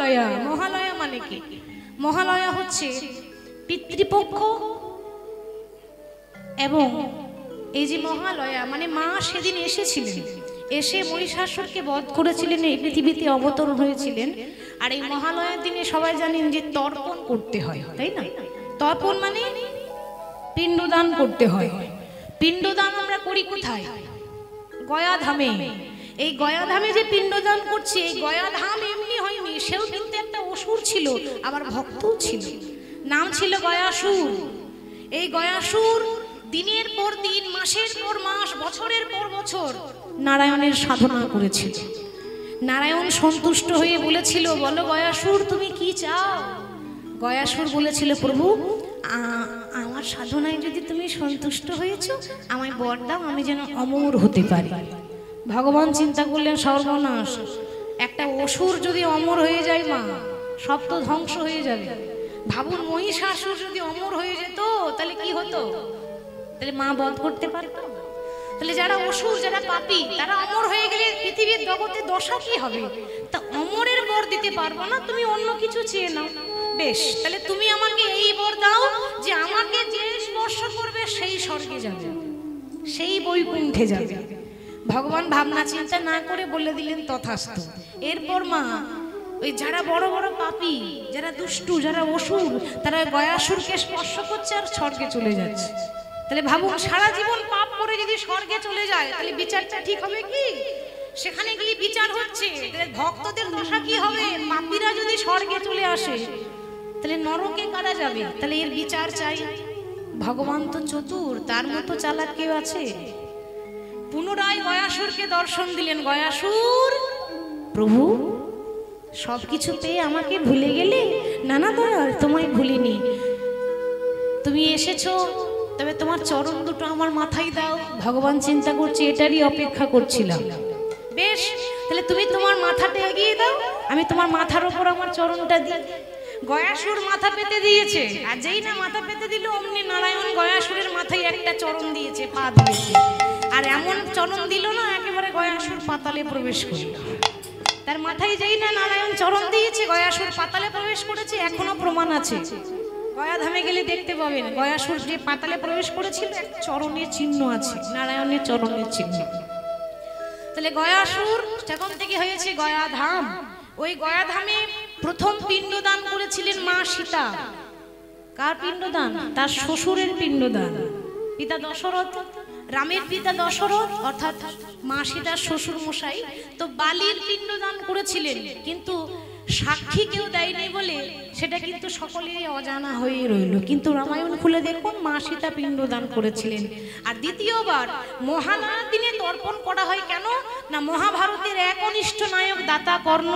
মহালয়া। মহালয়া মানে কি? মহালয়া হচ্ছে পিতৃপক্ষ, এবং এই যে মহালয়া মানে মা সেদিন এসেছিলেন, এসে মহিষাসুরকে বধ করেছিলেন, এই পৃথিবীতে অবতরণ হয়েছিলেন। আর এই মহালয়ার দিনে সবাই জানেন যে তর্পণ করতে হয়, তাই না? তর্পণ মানে পিণ্ডদান করতে হয়। পিণ্ডদান আমরা করি কোথায়? গয়াধামে। এই গয়াধামে যে পিণ্ডদান করছে, এই গয়াধাম এমনি হয়নি, সেও কিন্তু একটা অসুর ছিল, আবার ভক্তও ছিল, নাম ছিল গয়াসুর। এই গয়াসুর দিনের পর দিন, মাসের পর মাস, বছরের পর বছর নারায়ণের সাধনা করেছিল। নারায়ণ সন্তুষ্ট হয়ে বলেছিল, বলো গয়াসুর তুমি কি চাও? গয়াসুর বলেছিল, প্রভু আমার সাধনায় যদি তুমি সন্তুষ্ট হয়েছো, আমায় বর দাও, আমি যেন অমর হতে পারি। ভগবান চিন্তা করলেন, সর্বনাশ, একটা অসুর যদি অমর হয়ে যায় মা, সব তো ধ্বংস হয়ে যাবে। ভাবুন, মহিষাসুর যদি অমর হয়ে যেত তাহলে কি হতো? তাহলে মা বধ করতে পারতো? তাহলে যারা অসুর, যারা পাপী, তারা অমর হয়ে গেলে পৃথিবীর জগতে দশা কি হবে? তা অমরের বর দিতে পারবো না, তুমি অন্য কিছু চেয়ে নাও। বেশ, তাহলে তুমি আমাকে এই বর দাও যে আমাকে যে স্পর্শ করবে সেই স্বর্গে যাবে, সেই বৈকুণ্ঠে যাবে। ভগবান ভাবনা চিন্তা না করে বলে দিলেন তথাস্তু। এরপর মা ওই যারা বড় বড় পাপী, যারা দুষ্টু, যারা অসুর, তারা গয়াসুরকে স্পর্শ করছে আর স্বর্গে চলে যাচ্ছে। তাহলে ভাবুন, সারা জীবন পাপ করে যদি স্বর্গে চলে যায়, তাহলে বিচারটা ঠিক হবে কি? সেখানে গিয়ে বিচার হচ্ছে, ভক্তদের দশা কি হবে? পাপীরা যদি স্বর্গে চলে আসে, তাহলে নরকে কারা যাবে? তাহলে এর বিচার চাই। ভগবান তো চতুর, তার মতো চালাক কেউ আছে? পুনরায় গয়াসুরকে দর্শন দিলেন। গয়াসুর, প্রভু সবকিছু পেয়ে আমাকে ভুলে গেলে? না না দয়াল, তোমায় ভুলিনি। তুমি এসেছো, তবে তোমার চরণ দুটো আমার মাথায় দাও। ভগবান চিন্তা করছে, এটারই অপেক্ষা করছিলাম। বেশ, তাহলে তুমি তোমার মাথাটা এগিয়ে দাও, আমি তোমার মাথার ওপর আমার চরণটা দিই। গয়াসুর মাথা পেতে দিয়েছে, আর যেই না মাথা পেতে দিল, অমনি নারায়ণ গয়াসুরের মাথায় একটা চরণ দিয়েছে, পা দিয়েছে। আর এমন চরণ দিল না, একেবারে গয়াসুর পাতালে প্রবেশ করল। তার মাথায় যেই না নারায়ণ চরণ দিয়েছে, গয়াসুর পাতালে প্রবেশ করেছে। এখনো প্রমাণ আছে, গয়াধামে গেলে দেখতে পাবেন গয়াসুর যে পাতালে প্রবেশ করেছিল, এক চরণের চিহ্ন আছে, নারায়ণের চরণের চিহ্ন। তাহলে গয়াসুর সেখান থেকে হয়েছে গয়াধাম। ওই গয়াধামে প্রথম পিণ্ডদান করেছিলেন মা সীতা। কার পিণ্ডদান? তার শ্বশুরের পিণ্ডদান। পিতা দশরথ, রামের পিতা দশরথ, অর্থাৎ মা সীতার শ্বশুর মশাই তো বালির পিণ্ডদান করেছিলেন, কিন্তু সাক্ষী কেউ দেয়নি বলে সেটা কিন্তু সকলেরই অজানা হয়ে রইল। কিন্তু রামায়ণ খুলে দেখুন, মা সীতা পিণ্ডদান করেছিলেন। আর দ্বিতীয়বার মহালয়ার দিনে তর্পণ করা হয় কেন না? মহাভারতের একনিষ্ঠ নায়ক দাতা কর্ণ,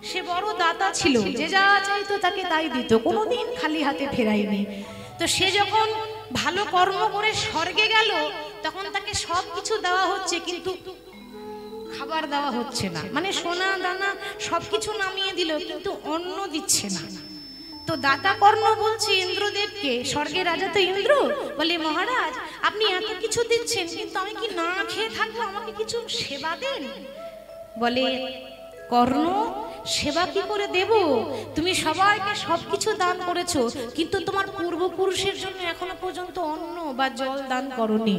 সে বড় দাতা ছিল, যে যা চাইতো তাকে তাই দিত, কোনোদিন খালি হাতে ফেরায়নি। তো সে যখন ভালো কর্ম করে স্বর্গে গেল, তখন তাকে সব কিছু দেওয়া হচ্ছে, কিন্তু খাবার দেওয়া হচ্ছে না। মানে সোনা দানা সবকিছু নামিয়ে দিল, কিন্তু অন্ন দিচ্ছে না। তো দাতা কর্ণ বলছে ইন্দ্রদেবকে, স্বর্গের রাজা তো ইন্দ্র, বলে মহারাজ আপনি এত কিছু দিচ্ছেন, কিন্তু আমি কি না খেয়ে থাকবো? আমাকে কিছু সেবা দেন। বলে কর্ণ, সেবা কি করে দেব? তুমি সবাইকে সবকিছু দান করেছো, কিন্তু তোমার পূর্বপুরুষের জন্য এখনো পর্যন্ত অন্ন বা জল দান করনি,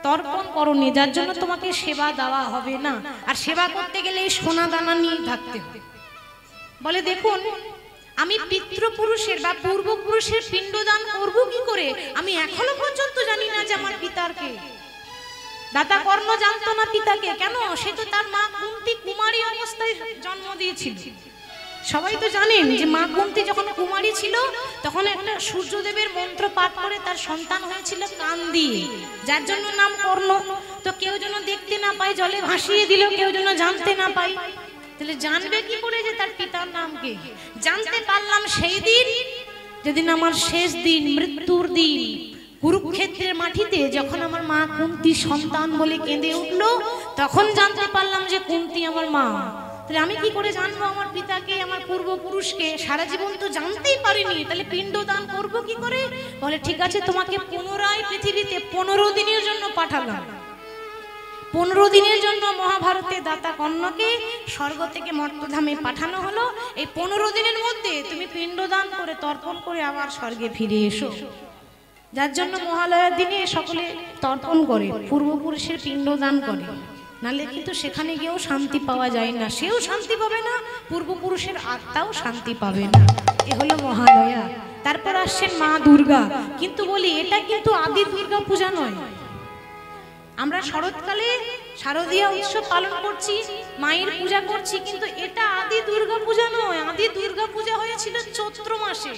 তর্পণ করনি, যার জন্য তোমাকে সেবা দেওয়া হবে না। আর সেবা করতে গেলে এই সোনা দানা নিয়ে থাকতে হবে। বলে দেখুন, আমি পিতৃপুরুষের বা পূর্বপুরুষের পিণ্ডদান করব কি করে? আমি এখনো পর্যন্ত জানি না যে আমার পিতার কে। দাতা কর্ণ জানতো না পিতাকে। কেন? সে তো তার মা কুন্তী কুমারী অবস্থায় জন্ম দিয়েছিল। সবাই তো জানেন যে মা কুন্তী যখন কুমারী ছিল, তখন একটা সূর্যদেবের মন্ত্র পাঠ করে তার সন্তান হয়েছিল কান দিয়ে, যার জন্য নাম কর্ণ। তো কেউ যেন দেখতে না পায়, জলে ভাসিয়ে দিল, কেউ যেন জানতে না পায়। তাহলে জানবে কি করে যে তার পিতার নাম কি? জানতে পারলাম সেই দিন, যেদিন আমার শেষ দিন, মৃত্যুর দিন, কুরুক্ষেত্রের মাটিতে যখন আমার মা কুন্তী সন্তান বলে কেঁদে উঠলো, তখন জানতে পারলাম যে কুন্তী আমার মা। তাহলে আমি কি করে জানবো আমার পিতাকে, আমার পূর্বপুরুষকে? সারা জীবন তো জানতেই পারিনি, তাহলে পিণ্ডদান করব কি করে? বলে ঠিক আছে, তোমাকে পুনরায় পৃথিবীতে 15 দিনের জন্য পাঠালাম। 15 দিনের জন্য মহাভারতে দাতা কর্ণকে স্বর্গ থেকে মর্তধামে পাঠানো হলো। এই 15 দিনের মধ্যে তুমি পিণ্ডদান করে তর্পণ করে আবার স্বর্গে ফিরে এসো। যার জন্য মহালয়ার দিনে সকলে তর্পণ করে, পূর্বপুরুষের পিণ্ডদান করে, নালে কিন্তু সেখানে গিয়েও শান্তি পাওয়া যায় না, সেও শান্তি পাবে না, পূর্বপুরুষের আত্মাও শান্তি পাবে না। এ হলো মহালয়া। তারপর আসছেন মা দুর্গা। কিন্তু বলি এটা কিন্তু আদি দুর্গা পূজা নয়। আমরা শরৎকালে শারদীয়া উৎসব পালন করছি, মায়ের পূজা করছি, কিন্তু এটা আদি দুর্গা পূজা নয়। আদি দুর্গা পূজা হয়েছিল চৈত্র মাসে।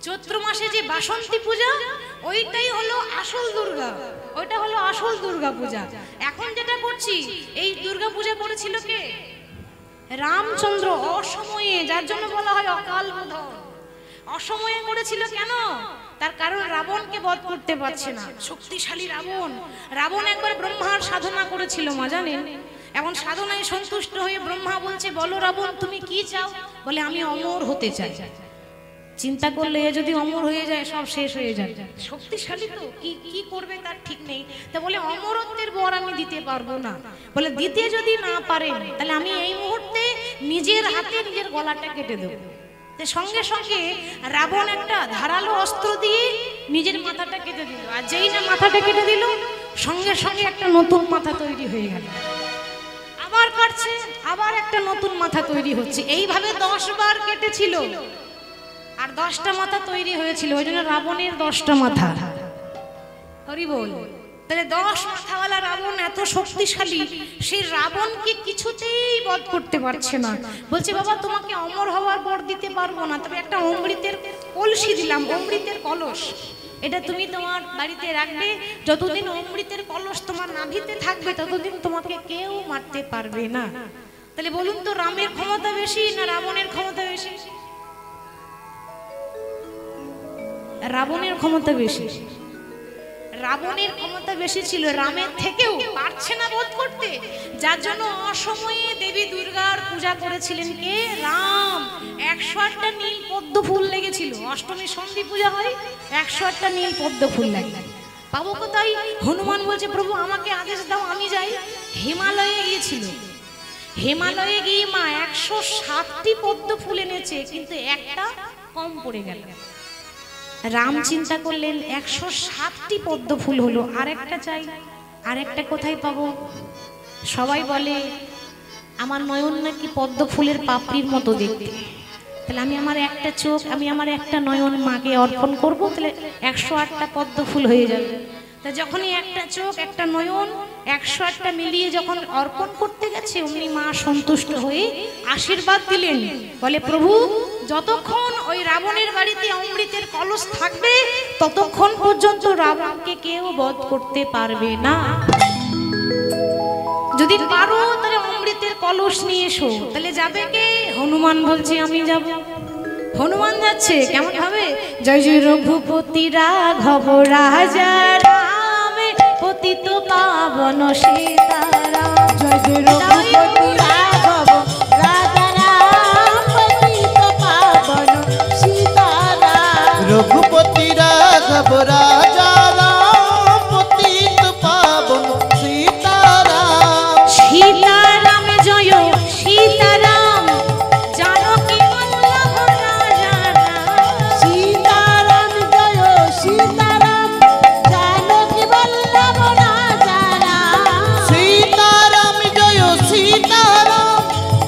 চৈত্র মাসে যে বাসন্তী পূজা, ওইটাই হলো আসল দুর্গা, ওইটা হলো আসল দুর্গা পূজা। এখন যেটা করছি, এই দুর্গা পূজা করেছিল কে? রামচন্দ্র অসময়ে, যার জন্য বলা হয় অকাল বোধন। অসময়ে করেছিল কেন? তার কারণ রাবণকে বধ করতে পারছে না, শক্তিশালী রাবণ। রাবণ একবার ব্রহ্মার সাধনা করেছিল মা, জানেন? এখন সাধনায় সন্তুষ্ট হয়ে ব্রহ্মা বলছে, বলো রাবণ তুমি কি চাও? বলে আমি অমর হতে চাই। চিন্তা করলে যদি অমর হয়ে যায় সব শেষ হয়ে যায়, শক্তিশালী তো, কি কি করবে তার ঠিক নেই। তা বলে অমরত্বের বর আমি দিতে পারবো না। বলে দিতে যদি না পারেন তাহলে আমি এই মুহূর্তে নিজের হাতে নিজের গলাটা কেটে দেবো। সঙ্গে সঙ্গে রাবণ একটা ধারালো অস্ত্র দিয়ে নিজের মাথাটা কেটে দিল। আর যেই না মাথাটা কেটে দিল, সঙ্গে সঙ্গে একটা নতুন মাথা তৈরি হয়ে গেল। আবার কাটছে, আবার একটা নতুন মাথা তৈরি হচ্ছে। এইভাবে 10 বার কেটেছিল, আর 10টা মাথা তৈরি হয়েছিল। ওই জন্য রাবণের 10টা মাথা। হরি বল। তাহলে 10 মাথাওয়ালা রাবণ এত শক্তিশালী, সেই রাবণকে কিছুতেই বধ করতে পারছে না। বলছে বাবা তোমাকে অমর হওয়ার বর দিতে পারবো না, তবে একটা অমৃতের কলসি দিলাম, অমৃতের কলস। এটা তুমি তোমার বাড়িতে রাখবে, যতদিন অমৃতের কলস তোমার নাভিতে থাকবে ততদিন তোমাকে কেউ মারতে পারবে না। তাহলে বলুন তো, রামের ক্ষমতা বেশি না রাবণের ক্ষমতা বেশি? রাবণের ক্ষমতা বেশি। রাবণের ক্ষমতা বেশি ছিল, রামের থেকেও পারছে না বধ করতে। যার জন্য অসময়ে দেবী দুর্গার পূজা করেছিলেন কে? রাম। 108টা নীল পদ্ম ফুল লেগেছিল। অষ্টমী সন্ধি পূজা হয়, 108টা নীল পদ্ম ফুল লাগে। পাবো কোথায়? হনুমান বলছে প্রভু আমাকে আদেশ দাও, আমি যাই। হিমালয়ে গিয়েছিল, হিমালয়ে গিয়ে মা 107টি পদ্ম ফুল এনেছে, কিন্তু একটা কম পড়ে গেল। রাম চিন্তা করলেন 107টি পদ্ম ফুল হলো, আরেকটা চাই, আরেকটা কোথায় পাবো? সবাই বলে আমার নয়ন নাকি পদ্ম ফুলের পাপড়ির মতো দেখতে, তাহলে আমি আমার একটা চোখ, আমি আমার একটা নয়ন মাকে অর্পণ করব, তাহলে 108টা পদ্ম ফুল হয়ে যাবে। তা যখনই একটা চোখ একটা নয়ন 108টা মিলিয়ে যখন অর্পণ করতে গেছে, অমনি মা সন্তুষ্ট হয়ে আশীর্বাদ দিলেন। বলে প্রভু যতক্ষণ ওই রাবণের বাড়িতে অমৃতের কলস থাকবে ততক্ষণ পর্যন্ত রাবণকে কেউ বধ করতে পারবে না। যদি পারো তাহলে অমৃতের কলস নিয়ে এসো। তাহলে যাবে কে? হনুমান বলছে আমি যাব। হনুমান যাচ্ছে কেমন ভাবে? জয় জয় রঘুপতি রাঘব রাজা রাম, পতিত পাবন সীতারাম। জয় জয় রঘুপতি রাঘব রাজা রাম, পতিত পাবন সীতারাম। রঘুপতি রাঘব রাজা রাম, পতিত পাবন সীতারাম। সীতারাম জয় সীতারাম, জানকী বল্লভ রাজা রাম। সীতারাম জয় সীতারাম, জানকী বল্লভ রাজা রাম। সীতারাম জয় সীতারাম,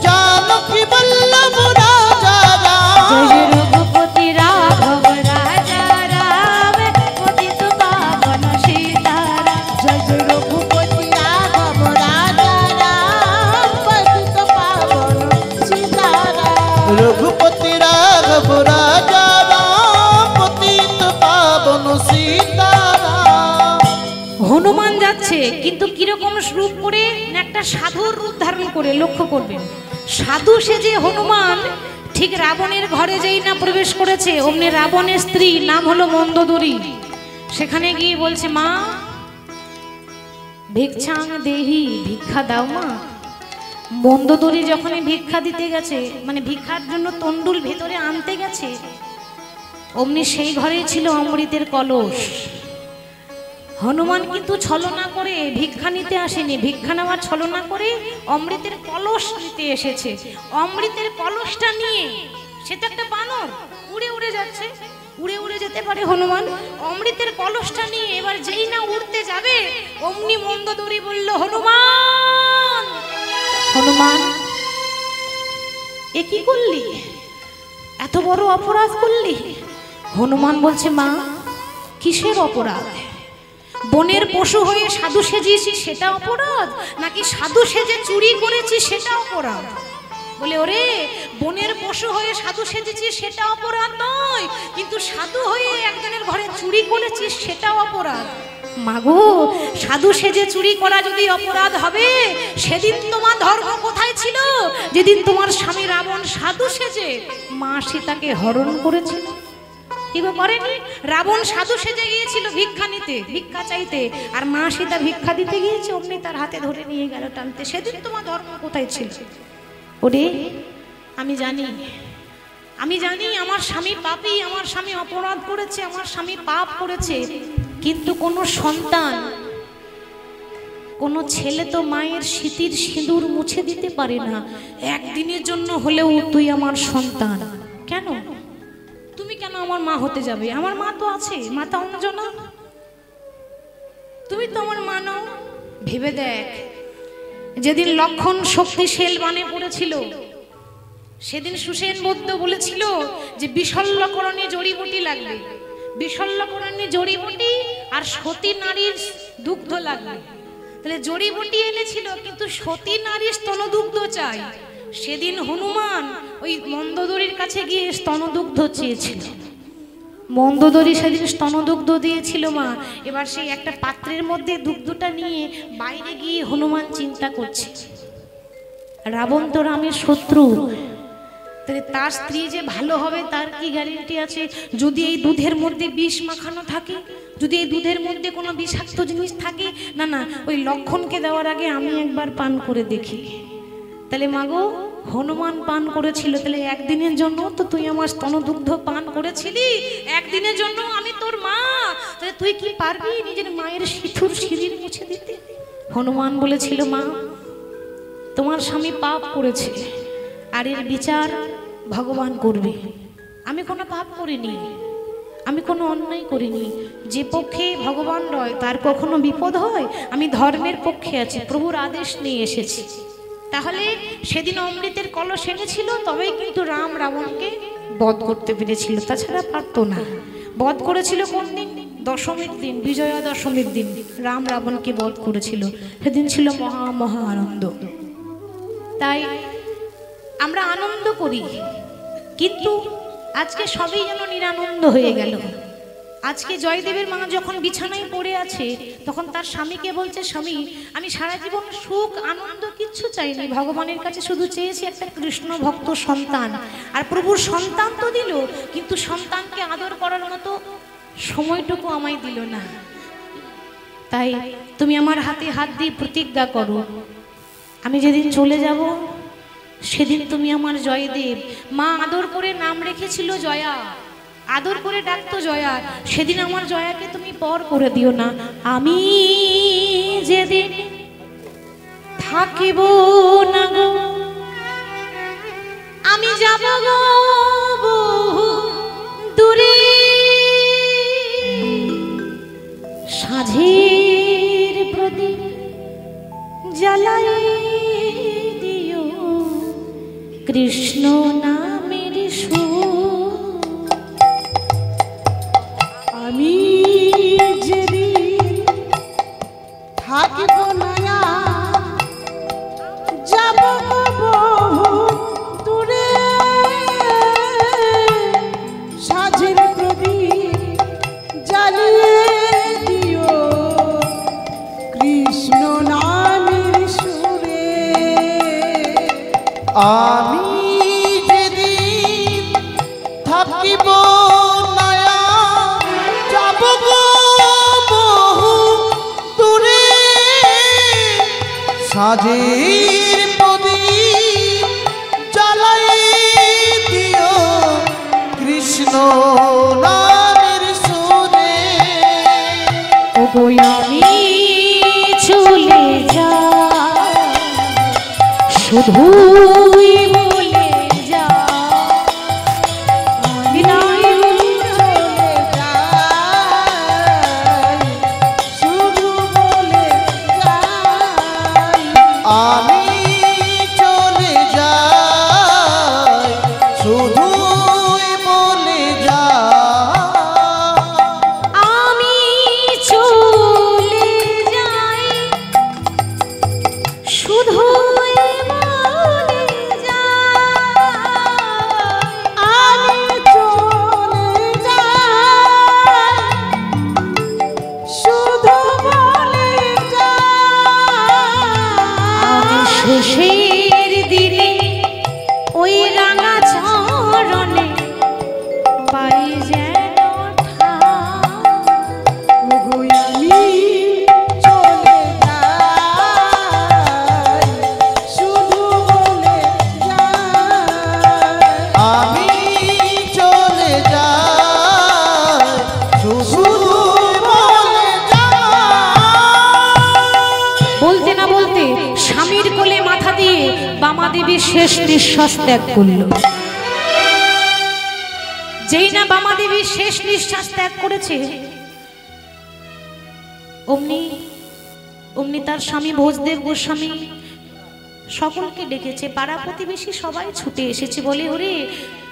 জানকী বল্লভ রাজা রাম। জয় রঘুপতি রাঘব রাজা রাম, পতিত পাবন সীতারাম। জয় রঘুপতি রাঘব রাজা রাম, পতিত পাবন সীতারাম। রঘুপতি রাঘব রাজা রাম, পতিত পাবন সীতারাম। হনুমান যাচ্ছে, কিন্তু কিরকম রূপ করে? না একটা সাধুর রূপ ধারণ করে। লক্ষ্য করবেন, সাধু সেজে হনুমান ঠিক রাবণের ঘরে যেই না প্রবেশ করেছে, অমনি রাবণের স্ত্রী নাম হলো মন্দোদরী, সেখানে গিয়ে বলছে মা ভিক্ষাং দেহি, ভিক্ষা দাও মা। মন্দোদরী যখনই ভিক্ষা দিতে গেছে, মানে ভিক্ষার জন্য তন্ডুল ভেতরে আনতে গেছে, অমনি সেই ঘরেই ছিল অমৃতের কলস। হনুমান কিন্তু ছলনা করে ভিক্ষা নিতে আসেনি, ভিক্ষা নেওয়ার ছলনা করে অমৃতের কলস নিতে এসেছে। অমৃতের কলসটা নিয়ে, সে তো একটা বানর, উড়ে উড়ে যাচ্ছে, উড়ে উড়ে যেতে পারে হনুমান। অমৃতের কলসটা নিয়ে এবার যেই না উড়তে যাবে, অমনি মন্দোদরি বলল, হনুমান হনুমান এ কি করলি, এত বড় অপরাধ করলি? হনুমান বলছে, মা কিসের অপরাধ? বনের পশু হয়ে সাধু সেজেছি সেটা অপরাধ, নাকি সাধু সেজে চুরি করেছি সেটা অপরাধ? বলে, ওরে বনের পশু হয়ে সাধু সেজেছি সেটা অপরাধ নয়, কিন্তু সাধু হয়ে একজনের ঘরে চুরি করেছিস সেটা অপরাধ। মাগো, সাধু সেজে চুরি করা যদি অপরাধ হবে, সেদিন তোমার ধর্ম কোথায় ছিল, যেদিন তোমার স্বামী রাবণ সাধু সেজে মা সীতাকে হরণ করেছিল? কি করেনি? রাবণ সাধু সেজে গিয়েছিল ভিক্ষা নিতে, ভিক্ষা চাইতে, আর মা সীতা ভিক্ষা দিতে গিয়েছে, অমনি তার হাতে ধরে নিয়ে গেল টানতে। সেদিন তোমার ধর্ম কোথায় ছিল? ওরে আমি জানি, আমি জানি আমার স্বামী পাপী, আমার স্বামী অপরাধ করেছে, আমার স্বামী পাপ করেছে, কিন্তু কোনো সন্তান, কোনো ছেলে তো মায়ের স্মৃতির সিঁদুর মুছে দিতে পারে না। একদিনের জন্য হলেও তুই আমার সন্তান, কেন তুমি কেন আমার মা হতে যাবে? আমার মা তো আছে, মাতা অঞ্জনা, তুমি তো আমার মা নও। ভেবে দেখ, যেদিন লক্ষণ শক্তিশীল বানে পড়েছিল, সেদিন সুসেন বৌদ্ধ বলেছিল যে বিশল্যকরণে জড়িবুটি লাগবে, বিশল্যকরণে জড়িবুটি আর সতী নারীর দুগ্ধ লাগবে। তাহলে জড়িবুটি এনেছিল, কিন্তু সতী নারীর স্তনদুগ্ধ চাই। সেদিন হনুমান ওই মন্দোদরির কাছে গিয়ে স্তনদুগ্ধ চেয়েছিল। মন্দোদরি সেদিন স্তনদুগ্ধ দিয়েছিল মা। এবার সেই একটা পাত্রের মধ্যে দুগ্ধটা নিয়ে বাইরে গিয়ে হনুমান চিন্তা করছে, রাবণ তো রামের শত্রু, তাহলে তার স্ত্রী যে ভালো হবে তার কি গ্যারেন্টি আছে? যদি এই দুধের মধ্যে বিষ মাখানো থাকে, যদি এই দুধের মধ্যে কোনো বিষাক্ত জিনিস থাকে, না না, ওই লক্ষণকে দেওয়ার আগে আমি একবার পান করে দেখি। তাহলে মাগো, হনুমান পান করেছিল, তাহলে একদিনের জন্য তো তুই আমার স্তনদুগ্ধ পান করেছিলি, একদিনের জন্য আমি তোর মা, তাহলে তুই কি পারবি নিজের মায়ের সিঁথুর সিঁড়ির মুছে দিতে? হনুমান বলেছিল, মা তোমার স্বামী পাপ করেছে, আর এর বিচার ভগবান করবে। আমি কোনো পাপ করিনি, আমি কোনো অন্যায় করিনি। যে পক্ষে ভগবান রয় তার কখনো বিপদ হয়? আমি ধর্মের পক্ষে আছি, প্রভুর আদেশ নিয়ে এসেছি। তাহলে সেদিন অমৃতের কলস এনেছিল, তবেই কিন্তু রাম রাবণকে বধ করতে পেরেছিল, তাছাড়া পারত না। বধ করেছিল কোন দিন? দশমীর দিন, বিজয়া দশমীর দিন রাম রাবণকে বধ করেছিল। সেদিন ছিল মহা মহা আনন্দ। তাই আমরা আনন্দ করি, কিন্তু আজকে সবই যেন নিরানন্দ হয়ে গেল। আজকে জয়দেবের মা যখন বিছানায় পড়ে আছে, তখন তার স্বামীকে বলছে, স্বামী আমি সারা জীবন সুখ আনন্দ কিচ্ছু চাইনি, ভগবানের কাছে শুধু চেয়েছি একটা কৃষ্ণ ভক্ত সন্তান। আর প্রভুর সন্তান তো দিল, কিন্তু সন্তানকে আদর করার মতো সময়টুকু আমায় দিল না। তাই তুমি আমার হাতে হাত দিয়ে প্রতিজ্ঞা করো, আমি যেদিন চলে যাব সেদিন তুমি আমার জয়দেব, মা আদর করে নাম রেখেছিল জয়া, আদর করে ডাকতো জয়া, সেদিন আমার জয়াকে তুমি পর করে দিও না। আমি যেদিন থাকিব না গো, আমি যাব গো বহু দূরে, সাঁঝের প্রদীপ জ্বালাই দিও কৃষ্ণ নামের সুর। আমি যেদিন থাকিব না, যাব বহু দূরে, সাঁঝের প্রদীপ জ্বালিয়ে দিও কৃষ্ণ নামের সুরে। আমি যেদিন থাকিব না, যাব গো বহু দূরে, সাঁঝের প্রদীপ জ্বালাই দিও কৃষ্ণ নামের সুরে। ওগো আমি চলে যা শুধুই বলে যা আমি চলে যাই শুধুই বলে যাই আমি চলে যাই শুধুই বলে যাই আমি চলে যাই শুধু বলে যাই শেষের দিনে ওই রাঙা চরণে পাই যেন ওগো আমি চলে যাই শুধু বলে যাই আমি চলে যাই শুধু বলে যাই বলতে না বলতে স্বামীর কোলে মাথা দিয়ে বামাদেবী শেষ নিঃশ্বাস ত্যাগ করল। যেই না বামাদেবী শেষ নিঃশ্বাস ত্যাগ করেছে অমনি অমনি তার স্বামী ভোজদেব গোস্বামী সকলকে ডেকেছে, পাড়া প্রতিবেশী সবাই ছুটে এসেছে, বলে ওরে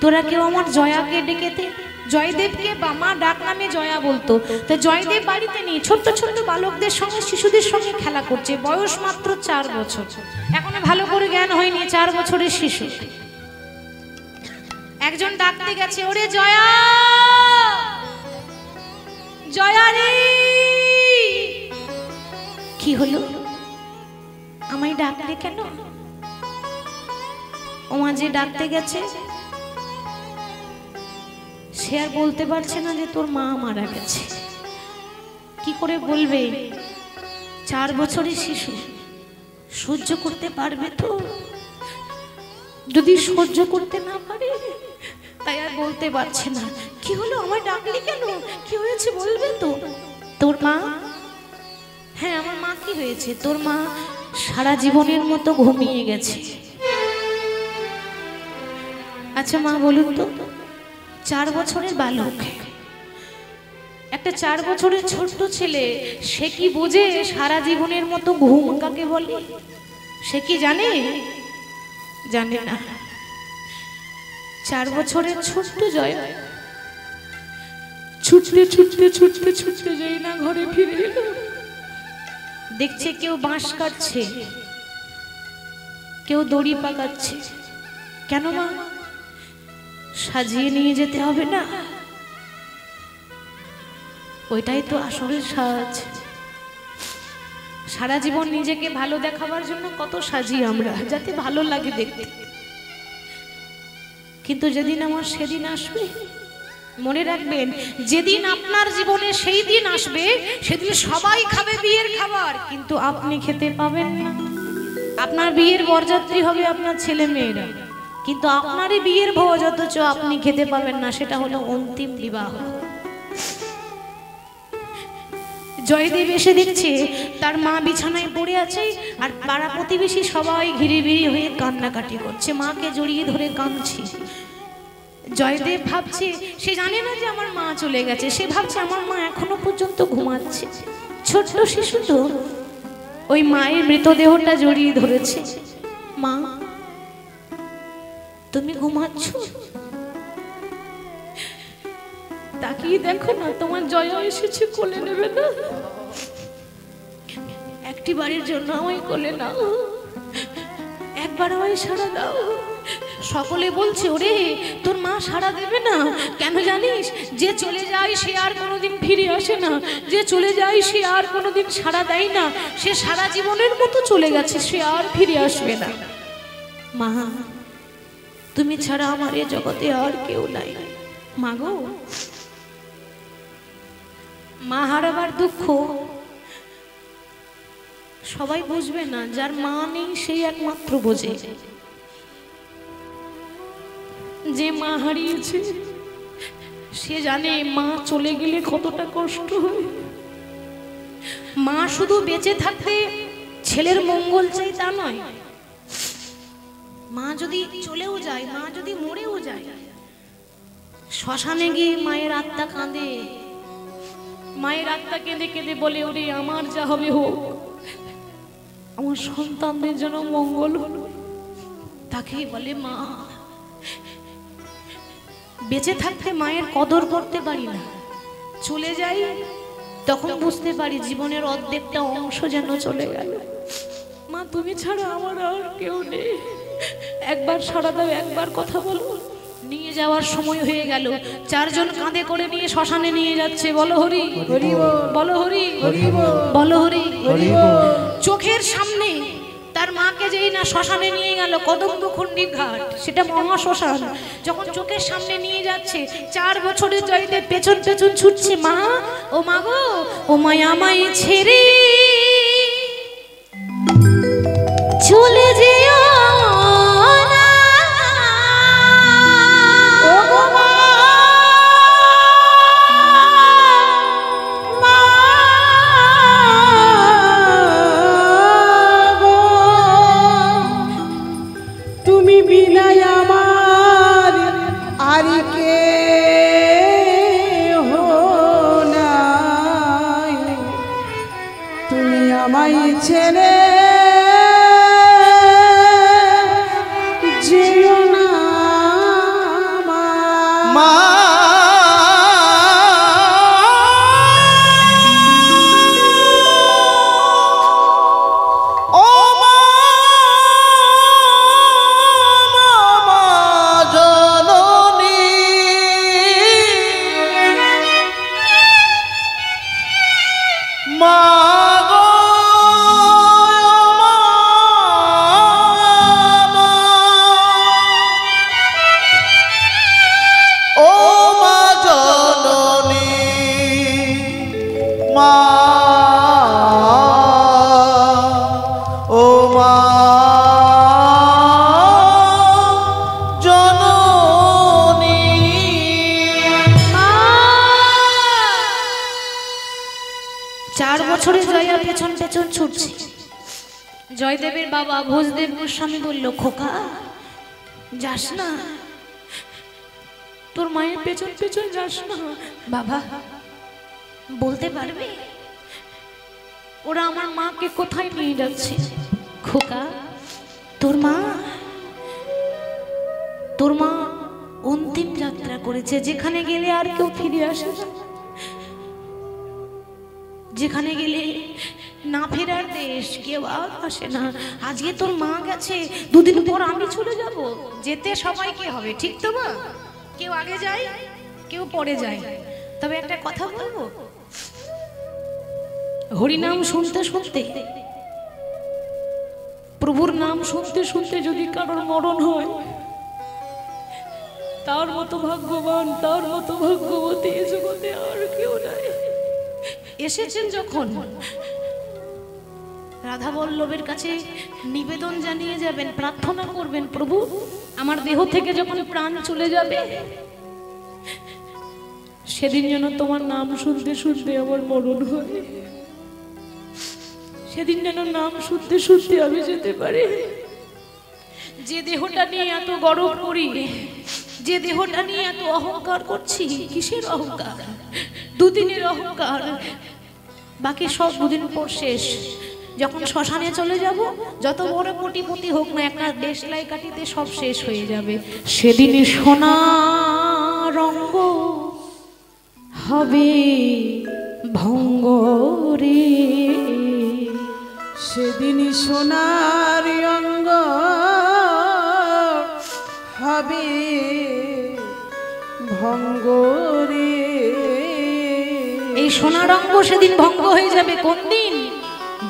তোরা কেউ আমার জয়াকে ডেকেতে। জয়দেবকে বামা ডাক নামে জয়া বলতো। তো জয়দেব বাড়িতে নেই, ছোট্ট ছোট্ট বালকদের সঙ্গে শিশুদের সঙ্গে খেলা করছে, বয়স মাত্র 4 বছর, এখনো ভালো করে জ্ঞান হয়নি, 4 বছরের শিশু। একজন ডাকতে গেছে, ওরে জয়া, জয়া রে। কি হলো, আমায় ডাকলে কেন? ওমা যে ডাকতে গেছে সে আর বলতে পারছে না যে তোর মা মারা গেছে। কি করে বলবে? 4 বছরের শিশু সহ্য করতে পারবে তো? যদি সহ্য করতে না পারে তাই আর বলতে পারছে না। কি হলো, আমায় ডাকলি কেন? কি হয়েছে বলবে তো? তোর মা, হ্যাঁ আমার মা কি হয়েছে? তোর মা সারা জীবনের মতো ঘুমিয়ে গেছে। আচ্ছা মা বলুন তো, 4 বছরের বালক, একটা 4 বছরের ছোট্ট ছেলে, সে কি বোঝে সারা জীবনের মতো ঘুম কাকে বলে? সে কি জানে? জানে না। 4 বছরের ছোট্ট জয় ছুটতে ছুটতে ছুটতে ছুটতে যাই না ঘরে ফিরে এলো, দেখছে কেউ বাঁশ কাটছে, কেউ দড়ি পাকাচ্ছে। কেন মা? সাজিয়ে নিয়ে যেতে হবে না? ওইটাই তো আসল সাজ। সারা জীবন নিজেকে ভালো দেখাবার জন্য কত সাজি আমরা, যাতে ভালো লাগে দেখতে। কিন্তু যেদিন আমার সেদিন আসবে, মনে রাখবেন, যেদিন আপনার জীবনে সেই দিন আসবে, সেদিন সবাই খাবে বিয়ের খাবার, কিন্তু আপনি খেতে পাবেন না। আপনার বিয়ের বরযাত্রী হবে আপনার ছেলে মেয়েরা, কিন্তু আপনারই বিয়ের ভোজ অথচ আপনি খেতে পাবেন না। সেটা হলো অন্তিম বিবাহ। জয়দেব এসে দেখছে তার মা বিছানায় পড়ে আছে, আর পাড়া প্রতিবেশী সবাই ঘিরিবিরি হয়ে কান্নাকাটি করছে, মাকে জড়িয়ে ধরে কাঁদছে। জয়দেব ভাবছে, সে জানে না যে আমার মা চলে গেছে, সে ভাবছে আমার মা এখনো পর্যন্ত ঘুমাচ্ছে। ছোট্ট শিশু তো, ওই মায়ের মৃতদেহটা জড়িয়ে ধরেছে। মা তুমি ঘুমাচ্ছ? তাকিয়ে দেখো না, তোমার জয়া এসেছে, কোলে নেবে না? একটি বাড়ির জন্য আমায় কোলে নাও, একবার আমায় সাড়া দাও। সকলে বলছে, ওরে তোর মা সাড়া দেবে না কেন জানিস? যে চলে যায় সে আর কোনোদিন ফিরে আসে না, যে চলে যায় সে আর কোনোদিন সাড়া দেয় না, সে সারা জীবনের মতো চলে গেছে, সে আর ফিরে আসবে না। মা তুমি ছাড়া আমার এ জগতে আর কেউ নাই। মা গো, মা হারাবার দুঃখ সবাই বুঝবে না, যার মা নেই সেই একমাত্র বোঝে। যে মা হারিয়েছে সে জানে মা চলে গেলে কতটা কষ্ট হয়। মা শুধু বেঁচে থাকতে ছেলের মঙ্গল চাই তা নয়, মা যদি চলেও যায়, মা যদি মরেও যায়, শ্মশানে গিয়ে মায়ের আত্মা কাঁদে, মায়ের আত্মা কেঁদে কেঁদে বলে, ওরে আমার যা হবে হোক, আমার সন্তানদের যেন মঙ্গল হলো, তাকেই বলে মা। বেঁচে থাকতে মায়ের কদর করতে পারি না, চলে যাই তখন বুঝতে পারি জীবনের অর্ধেকটা অংশ যেন চলে গেল। মা তুমি ছাড়া আমার আর কেউ নেই, একবার সাড়া দাও, একবার কথা বলো। নিয়ে যাওয়ার সময় হয়ে গেল, চারজন কাঁধে করে নিয়ে শ্মশানে নিয়ে যাচ্ছে। বলো হরি হরি বল, বলো হরি হরি বল, বলো হরি হরি বল। চোখের সামনে তার মাকে যেই না শ্মশানে নিয়ে গেল, কদম্বখণ্ডীর ঘাট, সেটা মহা শ্মশান। যখন চোখের সামনে নিয়ে যাচ্ছে, 4 বছরের জয়দেব পেছন পেছন ছুটছে, মা ও মা গো, ও মায়া আমায় ছেড়ে চলে যেও না, ও গো মা, মা গো, তুমি বিনা আমার আর কেহ নাই, তুমি আমায় ছেড়ে যেও না মা। ও মা, মা জননী, মা গো, ও মা জননী, মা, ও মা জননী। 4 বছরের জয়া পেছন পেছন ছুটছে। জয়দেবের বাবা ভোজদেব গোস্বামী বলল, খোকা যাস না, তোর মায়ের পেছন পেছন যাস না। বাবা বলতে পারবে ওরা আমার মাকে কোথায় নিয়ে যাচ্ছে? খোকা তোর মা অন্তিম যাত্রা করেছে, যেখানে গেলে আর কেউ ফিরে আসে না, যেখানে গেলে না ফেরার দেশ, কেউ আর আসে না। আজকে তোর মা গেছে, 2 দিন পর আমি চলে যাব, যেতে সবাইকে হবে, ঠিক তো মা? কেউ আগে যায়, কেউ পরে যায়। তবে একটা কথা বলবো, হরিনাম শুনতে শুনতে, প্রভুর নাম শুনতে শুনতে যদি কারোর মরণ হয়, তার মতো ভাগ্যবান, তার মতো ভাগ্যবতী এ জগতে আর কেউ নাই। এসেছেন যখন রাধা বল্লভের কাছে নিবেদন জানিয়ে যাবেন, প্রার্থনা করবেন, প্রভু আমার দেহ থেকে যখন প্রাণ চলে যাবে, সেদিন যেন তোমার নাম শুনতে শুনতে আমার মরণ হয়, সেদিন যেন নাম শুনতে শুনতে আমি যেতে পারি। যে দেহটা নিয়ে এত গর্ব করি, যে দেহটা নিয়ে এত অহংকার করছি, কিসের অহংকার? 2 দিনের অহংকার, বাকি সব 2 দিন পর শেষ। যখন শ্মশানে চলে যাব, যত বড় কোটিপতি হোক না, একটা দেশলাই কাটিতে সব শেষ হয়ে যাবে। সেদিন সোনা রঙ্গ হবে ভঙ্গ রে, সেদিন সোনার অঙ্গ হবে ভঙ্গ রে। এই সোনার অঙ্গ সেদিন ভঙ্গ হয়ে যাবে। কোন দিন?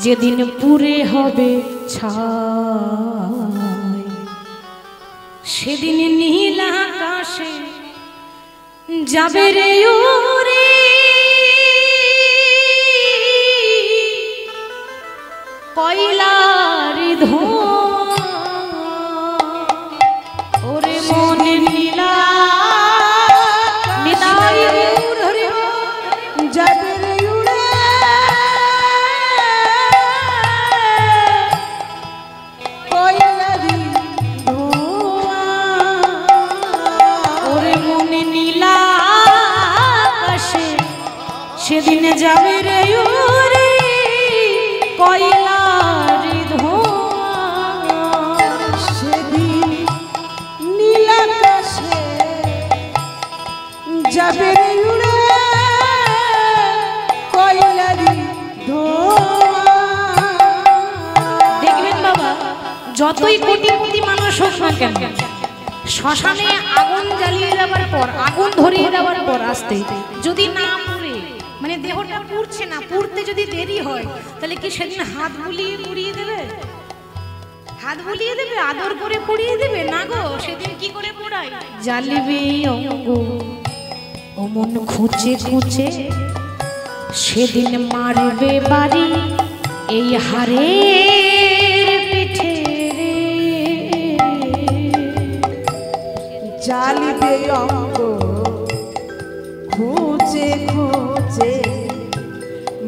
যেদিন পুরে হবে ছাই, সেদিন নীল আকাশে যাবে রে উড়ে, কয়লার ধোঁয়া, ওরে মনে নীলা নিতাই যাবে রে উড়ে সেদিন যাবে রে ওরে কয়লার ধোঁয়া, সেদিন নীল আকাশে যাবে রে উড়ে কয়লারি ধোঁয়া। দেখবেন বাবা, যতই কোটিপতি মানুষ হোক না কেন, শ্মশানে আগুন জ্বালিয়ে দেওয়ার পর, আগুন ধরিয়ে দেওয়ার পর আসতে যদি না পুড়ে, মানে দেহটা পুড়ছে না, পুড়তে যদি দেরি হয়, তাহলে কি সেদিন হাত বুলিয়ে পুড়িয়ে দেবে? হাত বুলিয়ে দেবে, আদর করে পুড়িয়ে দেবে? না গো, সেদিন কি করে পোড়ায়? জ্বালিবে অঙ্গ ও মন খুঁজে খুঁজে, সেদিন মারবে বাড়ি এই হারের পিঠে রে। জ্বালিবে অঙ্গ খুঁজে খুঁজে,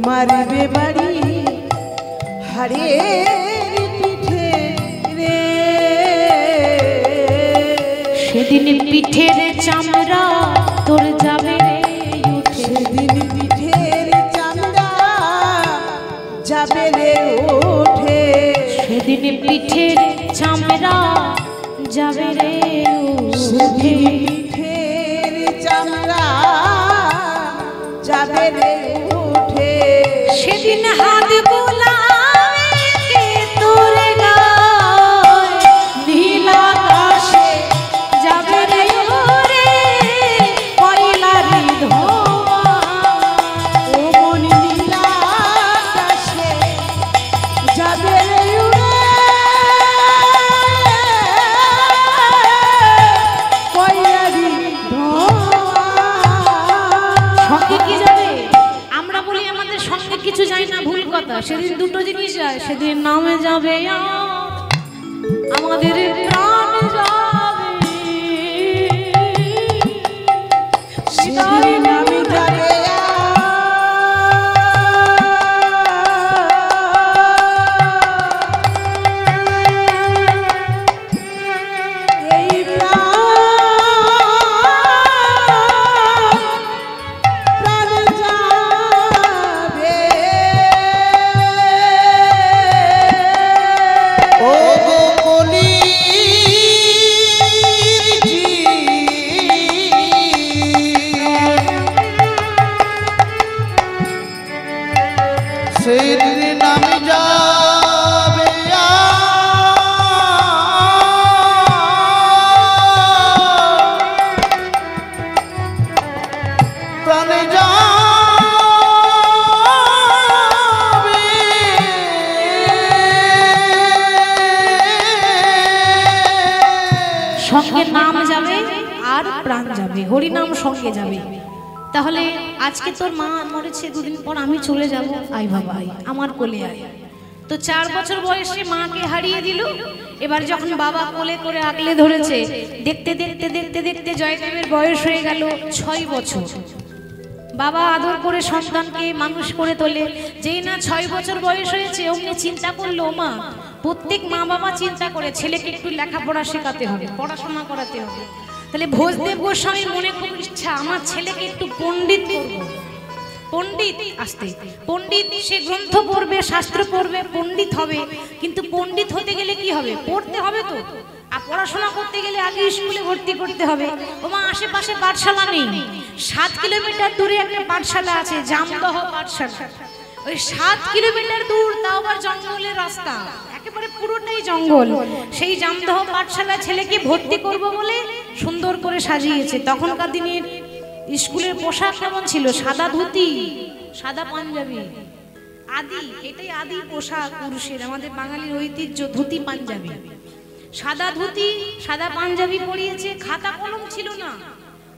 মারবে বাড়ি হাড়ের পিঠে রে। সেদিন পিঠের চামড়া তোর যাবে রে উঠে, সেদিন পিঠের চামড়া যাবে রে ওঠে। সেদিন পিঠের চামড়া যাবে রে উঠে। সেদিন পিঠের চামড়া যাবে রে ওঠে। সেদিন হাত বোলাবে কে তোর গায়, নীল আকাশে যাবে রে ওরে কয়লার ধোঁয়া। ও মন নীল আকাশে যাবে রে উড়ে কয়লারি ধোঁয়া। সঙ্গে কি যাবে? আমরা বলি আমাদের সঙ্গে কিছু যায় না, ভুল কথা। সেদিন দুটো জিনিস যায়, সেদিন নামে যাবে আমাদের প্রাণ যাবে, সেদিন আমি যাবে এই প্রাণ যাবে। ও গো কলির জি, সেদিন আমি যাবে প্রাণে যাবে। সঙ্গে নাম যাবে আর প্রাণ যাবে, হরি নাম সঙ্গে যাবে। তাহলে আজকে তোর মা মরেছে, দুদিন পর আমি চলে যাব, আয় বাবা আয়, আমার কোলে আয়। তো 4 বছর বয়সে মাকে হারিয়ে দিল। এবার যখন বাবা কোলে করে আগলে ধরেছে, দেখতে দেখতে দেখতে দেখতে জয়দেবের বয়স হয়ে গেল 6 বছর। বাবা আদর করে সন্তানকে মানুষ করে তোলে। যেই না 6 বছর বয়স হয়েছে, অমনি চিন্তা করলো, মা, প্রত্যেক মা বাবা চিন্তা করে ছেলেকে একটু লেখাপড়া শেখাতে হবে, পড়াশোনা করাতে হবে। তাহলে ভোজদেব গোস্বামীর মনে খুব ইচ্ছা, আমার ছেলেকে একটু পণ্ডিত করব। পণ্ডিত আসতে, পণ্ডিত সে গ্রন্থ পড়বে, শাস্ত্র পড়বে, পণ্ডিত হবে। কিন্তু পণ্ডিত হতে গেলে কি হবে? পড়তে হবে তো। আর পড়াশোনা করতে গেলে আগে স্কুলে ভর্তি করতে হবে। ওমা, আশেপাশে পাঠশালা নেই। 7 কিলোমিটার দূরে একটা পাঠশালা আছে, জামদহ পাঠশালা। ওই 7 কিলোমিটার দূর, তাও আবার জঙ্গলের রাস্তা, একেবারে পুরোটাই জঙ্গল। সেই জামদহ পাঠশালা ছেলেকে ভর্তি করব বলে সুন্দর করে সাজিয়েছে। তখনকার দিনের স্কুলের পোশাক কেমন ছিল? সাদা ধুতি, সাদা পাঞ্জাবি, আদি, এটাই আদি পোশাক পুরুষের, আমাদের বাঙালির ঐতিহ্য, ধুতি পাঞ্জাবি। সাদা ধুতি, সাদা পাঞ্জাবি পরিয়েছে। খাতা কলম ছিল না।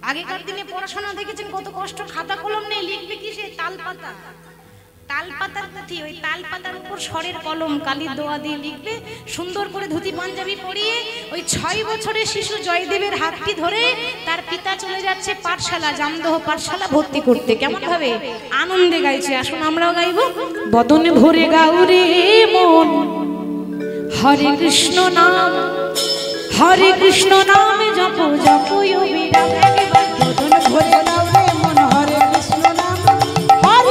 আগেকার দিনে পড়াশোনা দেখেছেন কত কষ্ট, খাতা কলম নেই, লিখবে কি সে তাল পাতা, তাল পাতার পুঁথি, ওই তাল পাতার উপর স্বরের কলম, কালির দোয়া দিয়ে লিখবে। সুন্দর করে ধুতি পাঞ্জাবি পরিয়ে ওই 6 বছরের শিশু জয়দেবের হাতটি ধরে তার পিতা চলে যাচ্ছে পাঠশালা, জামদহ পাঠশালা ভর্তি করতে। কেমন ভাবে আনন্দে গাইছে, আসুন আমরাও গাইব। বদনে ভরে গাউরে মন, হরে কৃষ্ণ নাম, হরে কৃষ্ণ নাম জপ জপ বিরাম। বদন ভরে গাও রে মন, হরে কৃষ্ণ নাম, হরে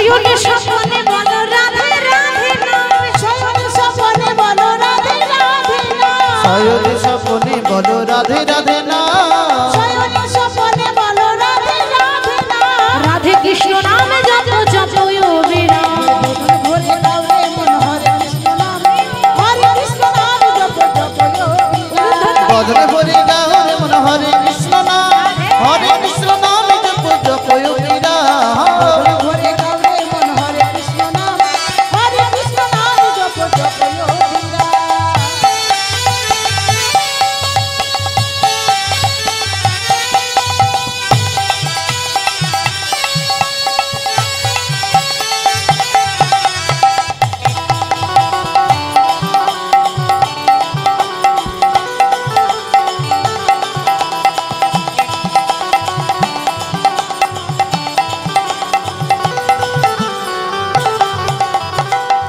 শয়নে স্বপনে বলো রাধে রাধে নাম, শয়নে স্বপনে বলো রাধে রাধে নাম, শয়নে স্বপনে বলো রাধে রাধে নাম, শয়নে স্বপনে বলো রাধে রাধে নাম। রাধে কৃষ্ণ নামে জপ জপ অবিরাম, ভোলে দাও রে মন হরে কৃষ্ণ নাম, হরে কৃষ্ণ নাম জপ জপ অবিরাম। বদনে ভরে গাও রে মন হরে কৃষ্ণ নাম, হরে কৃষ্ণ নাম জপ জপ অবিরাম। ভোলে দাও রে মন হরে কৃষ্ণ নাম, হরে কৃষ্ণ নাম জপ জপ অবিরাম।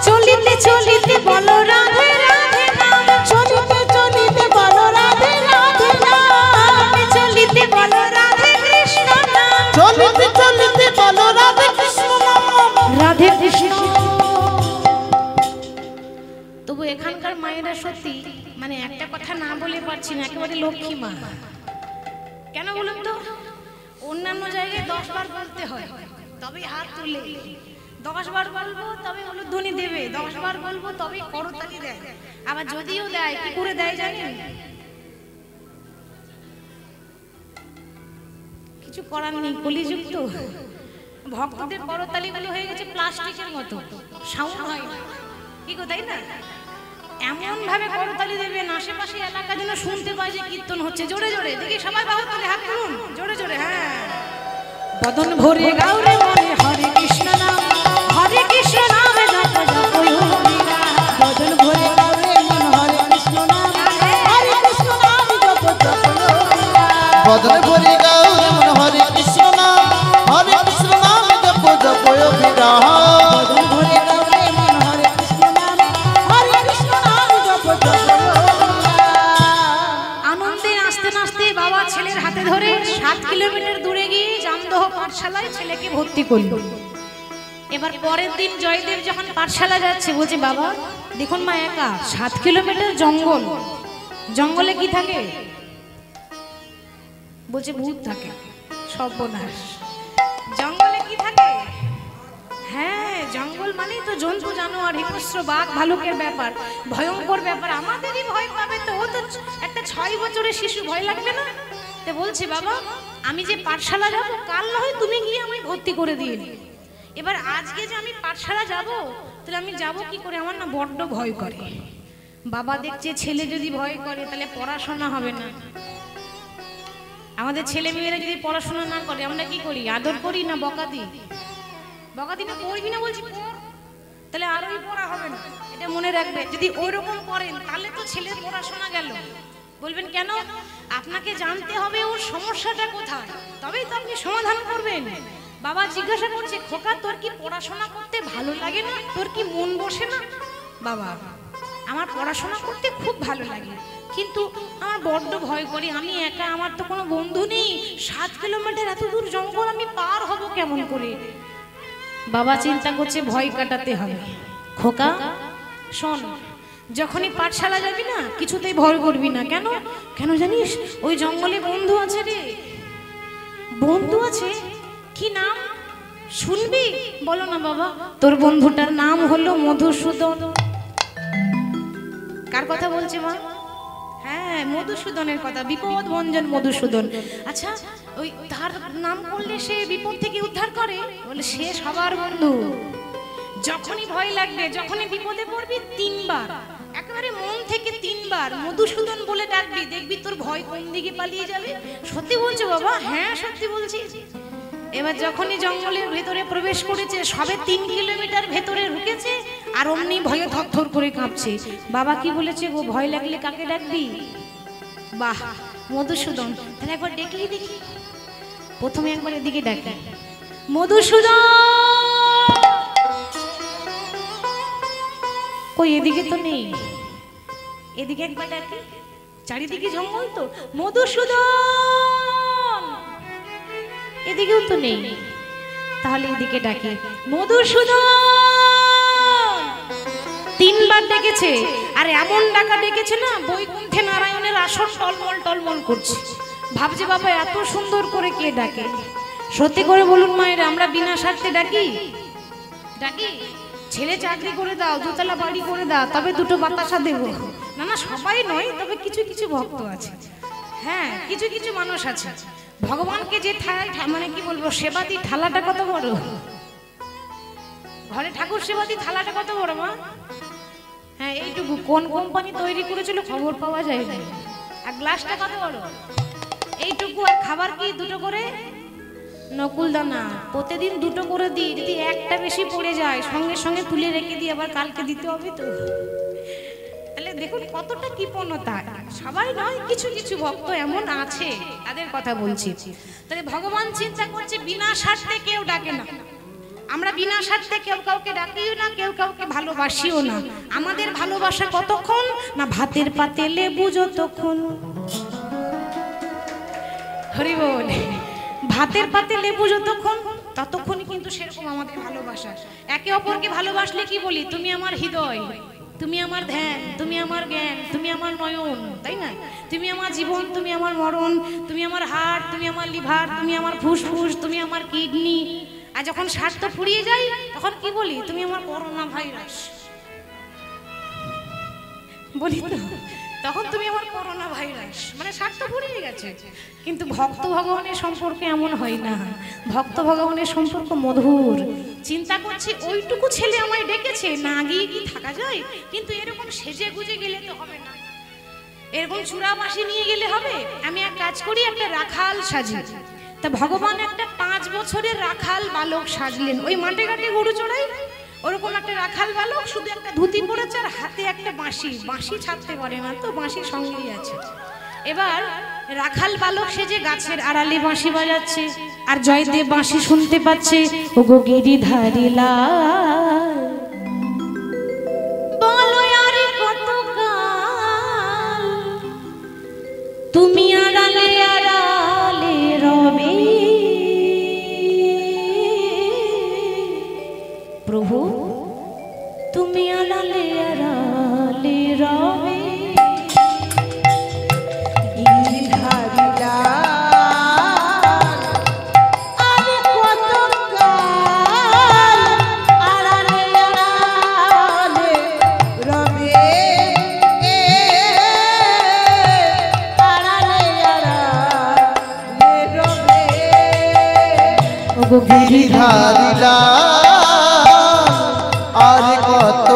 চলিতে চলিতে বলো রাধে রাধে নাম, চলিতে চলিতে বলো রাধে রাধে নাম, চলিতে বলো রাধে কৃষ্ণ নাম, চলিতে চলিতে বলো রাধে কৃষ্ণ নাম। রাধে কৃষ্ণ। তবু এখানকার মায়েরা সত্যি মানে একটা কথা না বলে পারছি না, একেবারে লক্ষ্মী মা। কেন বলুন তো, অন্যান্য জায়গায় 10 বার বলতে হয় তবে হাত তুলে, 10 বার বলবো তবে উলুধ্বনি দেবে, 10 বার বলবো তবে করতালি দেয়। আবার যদিও দেয় কি করে দেয় জানেন? কিছু করার নেই, কলিযুক্ত ভক্তদের করতালিগুলো হয়ে গেছে প্লাস্টিকের মতো, সাউন্ড হয় না, কি গো তাই না? এমন ভাবে করতালি দেবেন আশেপাশে এলাকা যেন শুনতে পায় যে কীর্তন হচ্ছে। জোরে জোরে দেখি সবাই বাহু তুলে হাত তুলুন, জোরে জোরে। হ্যাঁ, বদন ভরে গাও রে মনে হরে কৃষ্ণ নাম, হরে কৃষ্ণ নামে জপ জপ অবিরাম। বদন ভরে দাও রে মন হরে কৃষ্ণ নাম, হরে কৃষ্ণ নাম জপ জপ অবিরাম। বদনে ভরে গাও রে মন হরে কৃষ্ণ নাম, হরে কৃষ্ণ নাম জপ জপ অবিরাম। বদন ভরে দাও রে মন হরে কৃষ্ণ নাম, হরে কৃষ্ণ নাম জপ জপ অবিরাম। আনন্দে নাচতে নাচতে বাবা ছেলের হাতে ধরে 7 কিলোমিটার দূরে গিয়ে জামদহ পাঠশালায় ছেলেকে ভর্তি করলো। এবার পরের দিন জয়দেব যখন পাঠশালা যাচ্ছে বলছে, বাবা দেখুন মা একা, 7 কিলোমিটার জঙ্গল, জঙ্গলে কি থাকে? বলছে ভূত থাকে। সর্বনাশ, জঙ্গলে কি থাকে? হ্যাঁ, জঙ্গল মানেই তো জন্তু জানোয়ার, হিংস্র বাঘ ভালুকের ব্যাপার, ভয়ঙ্কর ব্যাপার। আমাদেরই ভয় পাবে তো, ও তো একটা 6 বছরের শিশু, ভয় লাগবে না? তো বলছে, বাবা আমি যে পাঠশালা যাব, কাল না হয় তুমি গিয়ে আমি ভর্তি করে দিয়ে নি। এবার আজকে যে আমি পাঠশালা যাব, তাহলে আমি যাব কি করে? আমার না বড্ড ভয় করে। বাবা দেখছে ছেলে যদি ভয় করে তাহলে পড়াশোনা হবে না। আমাদের ছেলে মেয়েরা যদি পড়াশোনা না করে আমরা কি করি? আদর করি না বকা দিই? বকা দিই না, পড়বি না বলছি পড়, তাহলে আরোই পড়া হবে না। এটা মনে রাখবে, যদি ওইরকম করেন তাহলে তো ছেলের পড়াশোনা গেল। বলবেন কেন? আপনাকে জানতে হবে ওর সমস্যাটা কোথায়, তবেই তো আপনি সমাধান করবেন। বাবা জিজ্ঞাসা করছে, খোকা তোর কি পড়াশোনা করতে ভালো লাগে না? তোর কি মন বসে না? বাবা আমার পড়াশোনা করতে খুব ভালো লাগে, কিন্তু আমার বড্ড ভয় করি, আমি একা, আমার তো কোনো বন্ধু নেই, 7 কিলোমিটার এত দূর জঙ্গল আমি পার হব কেমন করে? বাবা চিন্তা করছে ভয় কাটাতে হবে। খোকা শোন, যখনই পাঠশালা যাবি না কিছুতেই ভয় করবি না। কেন? কেন জানিস? ওই জঙ্গলে বন্ধু আছে রে। বন্ধু আছে? কি নাম শুনবি? বলো না বাবা। তোর বন্ধুটার নাম হলো মধুসূদন। কার কথা বলছে মা? হ্যাঁ, মধুসূদনের কথা, বিপদ ভঞ্জন মধুসূদন। আচ্ছা, ওই তার নাম করলে সে বিপদ থেকে উদ্ধার করে? বলে সে সবার বন্ধু। যখনই ভয় লাগবে, যখনই বিপদে পড়বি 3 বার, একেবারে মন থেকে 3 বার মধুসূদন বলে ডাকবি, দেখবি তোর ভয় কোন দিকে পালিয়ে যাবে। সত্যি বলছো বাবা? হ্যাঁ সত্যি বলছি। এবার যখনই জঙ্গলের ভেতরে প্রবেশ করেছে, সবে 3 কিলোমিটার ভেতরে ঢুকেছে, আর অমনি ভয়ে থরথর করে কাঁপছে। বাবা কি বলেছে গো, ভয় লাগলে কাকে ডাকবি? বাহ, মধুসূদন। তাহলে একবার ডেকেই দেখি। প্রথমে একবার এদিকে ডাকে, মধুসূদন। কই এদিকে তো নেই, এদিকে একবার ডাকে। চারিদিকে জঙ্গল তো, মধুসূদন, এদিকেও তো নেই। তাহলে এদিকে ডাকে মধুসূদন, তিনবার ডেকেছে। আর এমন ডাকা ডেকেছে না, বৈকুণ্ঠে নারায়ণের আসন টলমল টলমল করছে। ভাবছে বাবা এত সুন্দর করে কে ডাকে। সত্যি করে বলুন মায়ের, আমরা বিনা স্বার্থে ডাকি? ডাকি? ছেলে চাকরি করে দাও, দোতলা বাড়ি করে দাও, তবে দুটো বাতাসা দেবো। না না, সবাই নয়, তবে কিছু কিছু ভক্ত আছে। হ্যাঁ, কিছু কিছু মানুষ আছে। ভগবানকে যে মানে কি বলবো, সেবাতি থালাটা কত বড়, ঘরে ঠাকুর সেবাতি থালাটা কত বড় মা? হ্যাঁ, এইটুকু। কোন কোম্পানি তৈরি করেছিল খবর পাওয়া যায় না। আর গ্লাসটা কত বড়, এইটুকু। আর খাবার কি দুটো করে নকুল দানা, প্রতিদিন দুটো করে দিই। যদি একটা বেশি পড়ে যায় সঙ্গে সঙ্গে তুলে রেখে দিই, আবার কালকে দিতে হবে তো। তাহলে দেখুন কতটা কৃপণতা। সবাই নয়, কিছু কিছু ভক্ত এমন আছে, তাদের কথা বলছি। তাহলে ভগবান চিন্তা করছে বিনা স্বার্থে কেউ ডাকে না। আমরা বিনা স্বার্থে কেউ কাউকে ডাকিও না, কেউ কাউকে ভালোবাসিও না। আমাদের ভালোবাসা কতক্ষণ না, ভাতের পাতে লেবু যতক্ষণ। হরি বল। ভাতের পাতে লেবু যতক্ষণ, ততক্ষণই কিন্তু সেরকম আমাদের ভালোবাসা। একে অপরকে ভালোবাসলে কি বলি, তুমি আমার হৃদয়, তুমি আমার ধ্যান, তুমি আমার জ্ঞান, তুমি আমার নয়ন, তাই না? তুমি আমার জীবন, তুমি আমার মরণ, তুমি আমার হার্ট, তুমি আমার লিভার, তুমি আমার ফুসফুস, তুমি আমার কিডনি। আর যখন স্বার্থ ফুরিয়ে যায় তখন কি বলি, তুমি আমার করোনা ভাইরাস বলি তো, তখন তুমি আমার করোনা ভাইরাস, মানে স্বার্থ ফুরিয়ে গেছে। কিন্তু ভক্ত ভগবানের সম্পর্ক এমন হয় না। ভক্ত ভগবানের সম্পর্ক মধুর। চিন্তা করছি ওইটুকু ছেলে আমায় ডেকেছে, না গিয়ে কি থাকা যায়? কিন্তু এরকম সেজে গুজে গেলে তো হবে না, এরকম চূড়াবাসি নিয়ে গেলে হবে। আমি এক কাজ করি, একটা রাখাল সাজি। তা ভগবান একটা 5 বছরের রাখাল বালক সাজলেন। ওই মাঠে ঘাটে গরু চড়াই, ওরকম একটা রাখাল বালক, শুধু একটা ধুতি পরেছে আর হাতে একটা বাঁশি। বাঁশি ছাড়তে পারে না তো, বাঁশি সঙ্গেই আছে। এবার রাখাল বালক সেজে গাছের আড়ালে বাঁশি বাজাচ্ছে, আর জয়দেব বাঁশি শুনতে পাচ্ছে। ও গো গিরিধারী লাল, বলো আর কতকাল তুমি আড়ালে আড়ালে রবে। প্রভু তুমি আড়ালে আড়ালে রবে। গিরিধারী লাল, আর কত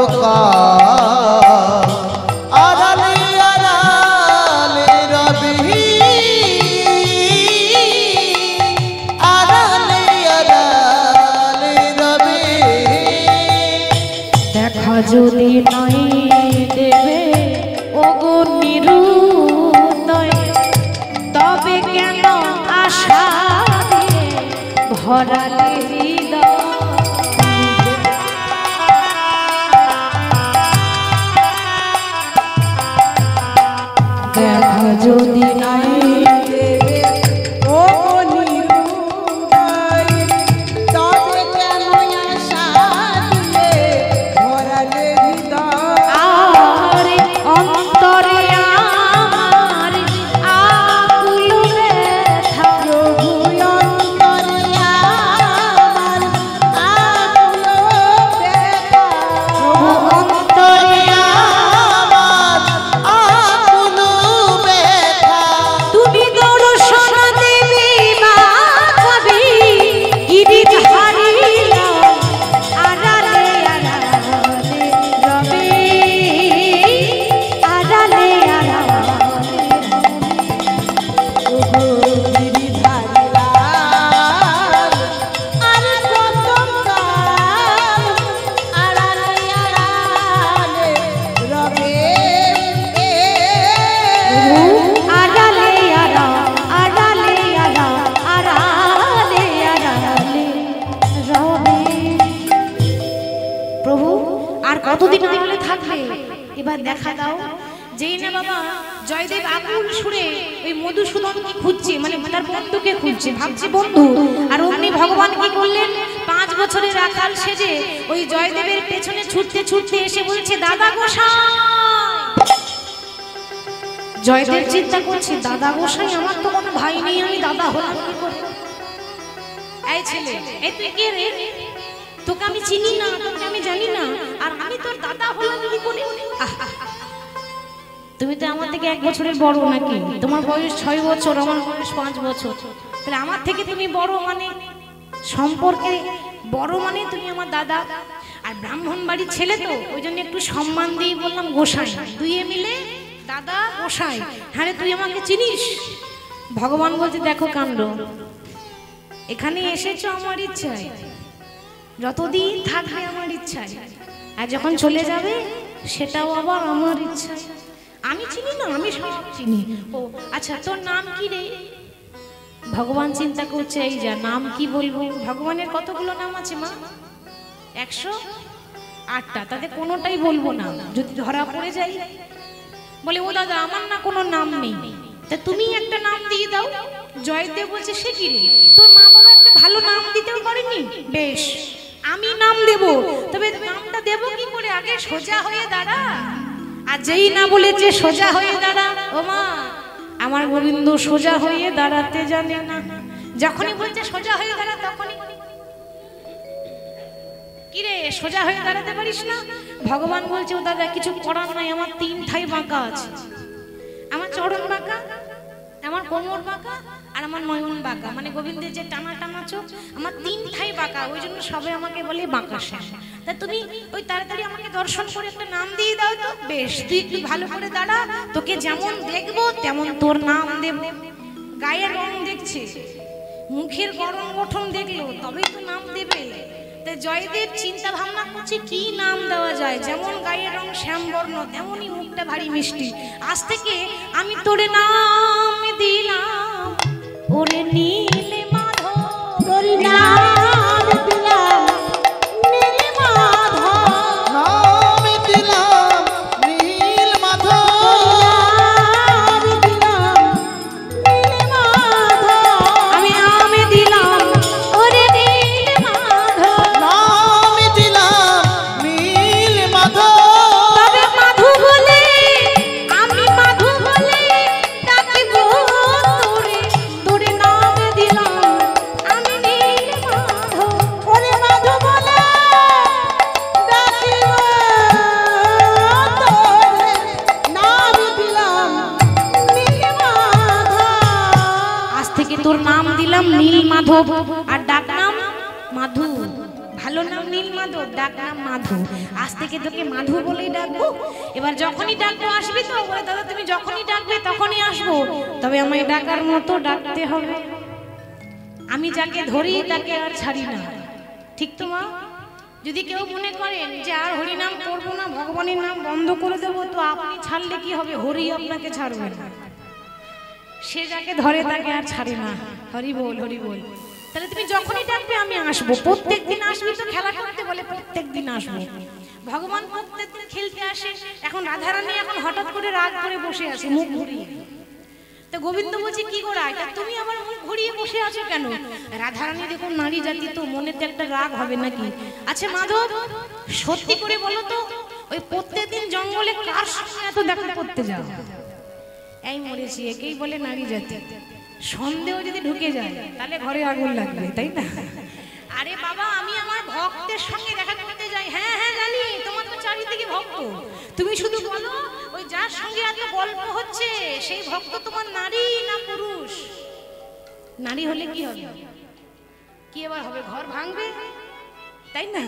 আড়ালে আড়ালে রবি, আড়ালে আড়ালে রবি। দেখা যদি নাই দেবে ও গো নিরুদয়, তবে কেন আশা ভরালে হৃদয়। দেখা যদি নাই দেবে ও নিরুদয়, তবে কেন আশা ভরালে হৃদয়। আর অন্তরে আমার আকুল ব্যথা, প্রভু কতদিন থাকবে? এবার দেখা দাও। যেই না বাবা জয়দেব আকুল সুরে ওই মধুসূদনকে খুঁজছে, মানে তার বন্ধুকে খুঁজছে, ভাবছে বন্ধু। আর অমনি ভগবান কি করলেন, 5 বছরের রাখাল সেজে ওই জয়দেবের পেছনে ছুটতে ছুটতে এসে বলছে দাদা গোসাই। জয়দেব চিন্তা করছে দাদা গোসাই, আমার তো কোনো ভাই নেই, আমি দাদা হলাম কি করে? এই ছেলে, এই তুই কে রে? তোকে আমি চিনি না, তোকে আমি জানি না, আর আমি তোর দাদা হলাম কি করে? তুমি তো আমার থেকে 1 বছরের বড় নাকি? তোমার বয়স 6 বছর, আমার বয়স 5 বছর, তাহলে আমার থেকে তুমি বড়, মানে সম্পর্কে বড়, মানে তুমি আমার দাদা। আর ব্রাহ্মণ বাড়ির ছেলে তো, ওই জন্য একটু সম্মান দিয়ে বললাম গোসাই, দুইয়ে মিলে দাদা গোসাই। হ্যাঁ তুই আমাকে চিনিস? ভগবান বলছে দেখো কাণ্ড, এখানে এসেছো আমার ইচ্ছায়, যতদিন থাকবে আমার ইচ্ছায়, আর যখন চলে যাবে সেটাও আবার আমার ইচ্ছায়। আমি চিনি না, আমি সব চিনি। ও আচ্ছা, তোর নাম কি রে? ভগবান চিন্তা করছে, এই যা নাম কি বলবো? ভগবানের কতগুলো নাম আছে মা? 108টা, তাদের কোনোটাই বলবো না, যদি ধরা পড়ে যাই। বলে ও দাদা আমার না কোনো নাম নেই, তা তুমি একটা নাম দিয়ে দাও। জয়দেব বলছে সে কি রে, তোর মা বাবা একটা ভালো নাম দিতেও পারেনি? বেশ আমি নাম দেব, তবে নামটা দেব কি করে? আগে সোজা হয়ে দাঁড়া। আর যেই না বলেছে সোজা হয়ে দাঁড়া, ও মা আমার গোবিন্দ সোজা হয়ে দাঁড়াতে জানে না। যখনই বলছে সোজা হয়ে দাঁড়া, তখনই কি রে সোজা হয়ে দাঁড়াতে পারিস না? ভগবান বলছে ও দাদা কিছু করার নাই, আমার 3 ঠাই বাঁকা আছে, আমার চরণ বাঁকা, আমার কোমর বাঁকা, আর আমার নয়ন বাঁকা, মানে গোবিন্দের যে টানা টানা চোখ, আমার 3 ঠাই বাঁকা, ওই জন্য সবাই আমাকে বলে বাঁকা শ্যাম। তা তুমি ওই তাড়াতাড়ি আমাকে দর্শন করে একটা নাম দিয়ে দাও তো। বেশ তুই একটু ভালো করে দাঁড়া, তোকে যেমন দেখবো তেমন তোর নাম দেব। গায়ের রং দেখছে, মুখের গরম গঠন দেখলো, তবেই তো নাম দেবে। জয়দেব চিন্তা ভাবনা করছে কি নাম দেওয়া যায়, যেমন গায়ের রং শ্যামবর্ণ তেমনই মুখটা ভারী মিষ্টি। আজ থেকে আমি তোরে নাম দিলাম ওরে নীল মাধব, তোর নাম দিলাম নীল মাধব, নাম দিলাম নীল মাধব, নাম দিলাম নীল মাধব, আমি নাম দিলাম ওরে নীল মাধব, নাম দিলাম নীল মাধব। তবে মাধু বলে আমি মাধু বলে ডাকিব তোরে, তোরে নাম দিলাম আমি নীল মাধব। ওরে মাধব বলে ডাকিব তোরে, নাম দিলাম নীল মাধব। আজ থেকে তোর নাম দিলাম নীল মাধব, আর ডাক নাম মাধু। ভালো নাম নীল মাধব, ডাক নাম মাধু। আজ থেকে তোকে মাধু বলেই ডাকবো। এবার যখনই ডাকবো আসবি তো? বলে দাদা তুমি যখনই ডাকবে তখনই আসবো, তবে আমায় ডাকার মতো ডাকতে হবে। আমি যাকে ধরি তাকে আর ছাড়ি না, ঠিক তো মা? যদি কেউ মনে করেন যে আর হরি নাম করবো না, ভগবানের নাম বন্ধ করে দেবো, তো আপনি ছাড়লে কি হবে? হরি আপনাকে ছাড়বে না। সে যাকে ধরে তাকে আর ছাড়ে না। হরি বল, হরি বল। তাহলে তুমি যখনই ডাকবে আমি আসবো। প্রত্যেকদিন আসবি তো? খেলা করতে বলে প্রত্যেকদিন আসবো। ভগবান প্রত্যেকদিন খেলতে আসে। এখন রাধারানী এখন হঠাৎ করে রাগ করে বসে আছে, মুখ ঘুরিয়ে। তো গোবিন্দ বলছে কি গো রায়, তুমি আবার মুখ ঘুরিয়ে বসে আছো কেন? রাধারানী দেখুন নারী জাতি তো, মনেতে একটা রাগ হবে নাকি? আচ্ছা মাধব সত্যি করে বলো তো, ওই প্রত্যেকদিন জঙ্গলে কার সঙ্গে এত দেখা করতে যাও? এই মরেছি, একেই বলে নারী জাতি। সন্দেহ যদি ঢুকে যায় তাহলে ঘরে আগুন লাগবে, তাই না? আরে বাবা আমি আমার ভক্তের সঙ্গে দেখা করতে যাই। হ্যাঁ হ্যাঁ জানি, তোমার তো চারিদিকে ভক্ত। তুমি শুধু বলো ওই যার সঙ্গে এত গল্প হচ্ছে সেই ভক্ত তোমার নারী না পুরুষ? নারী হলে কি হবে? কি এবার হবে? ঘর ভাঙবে, তাই না?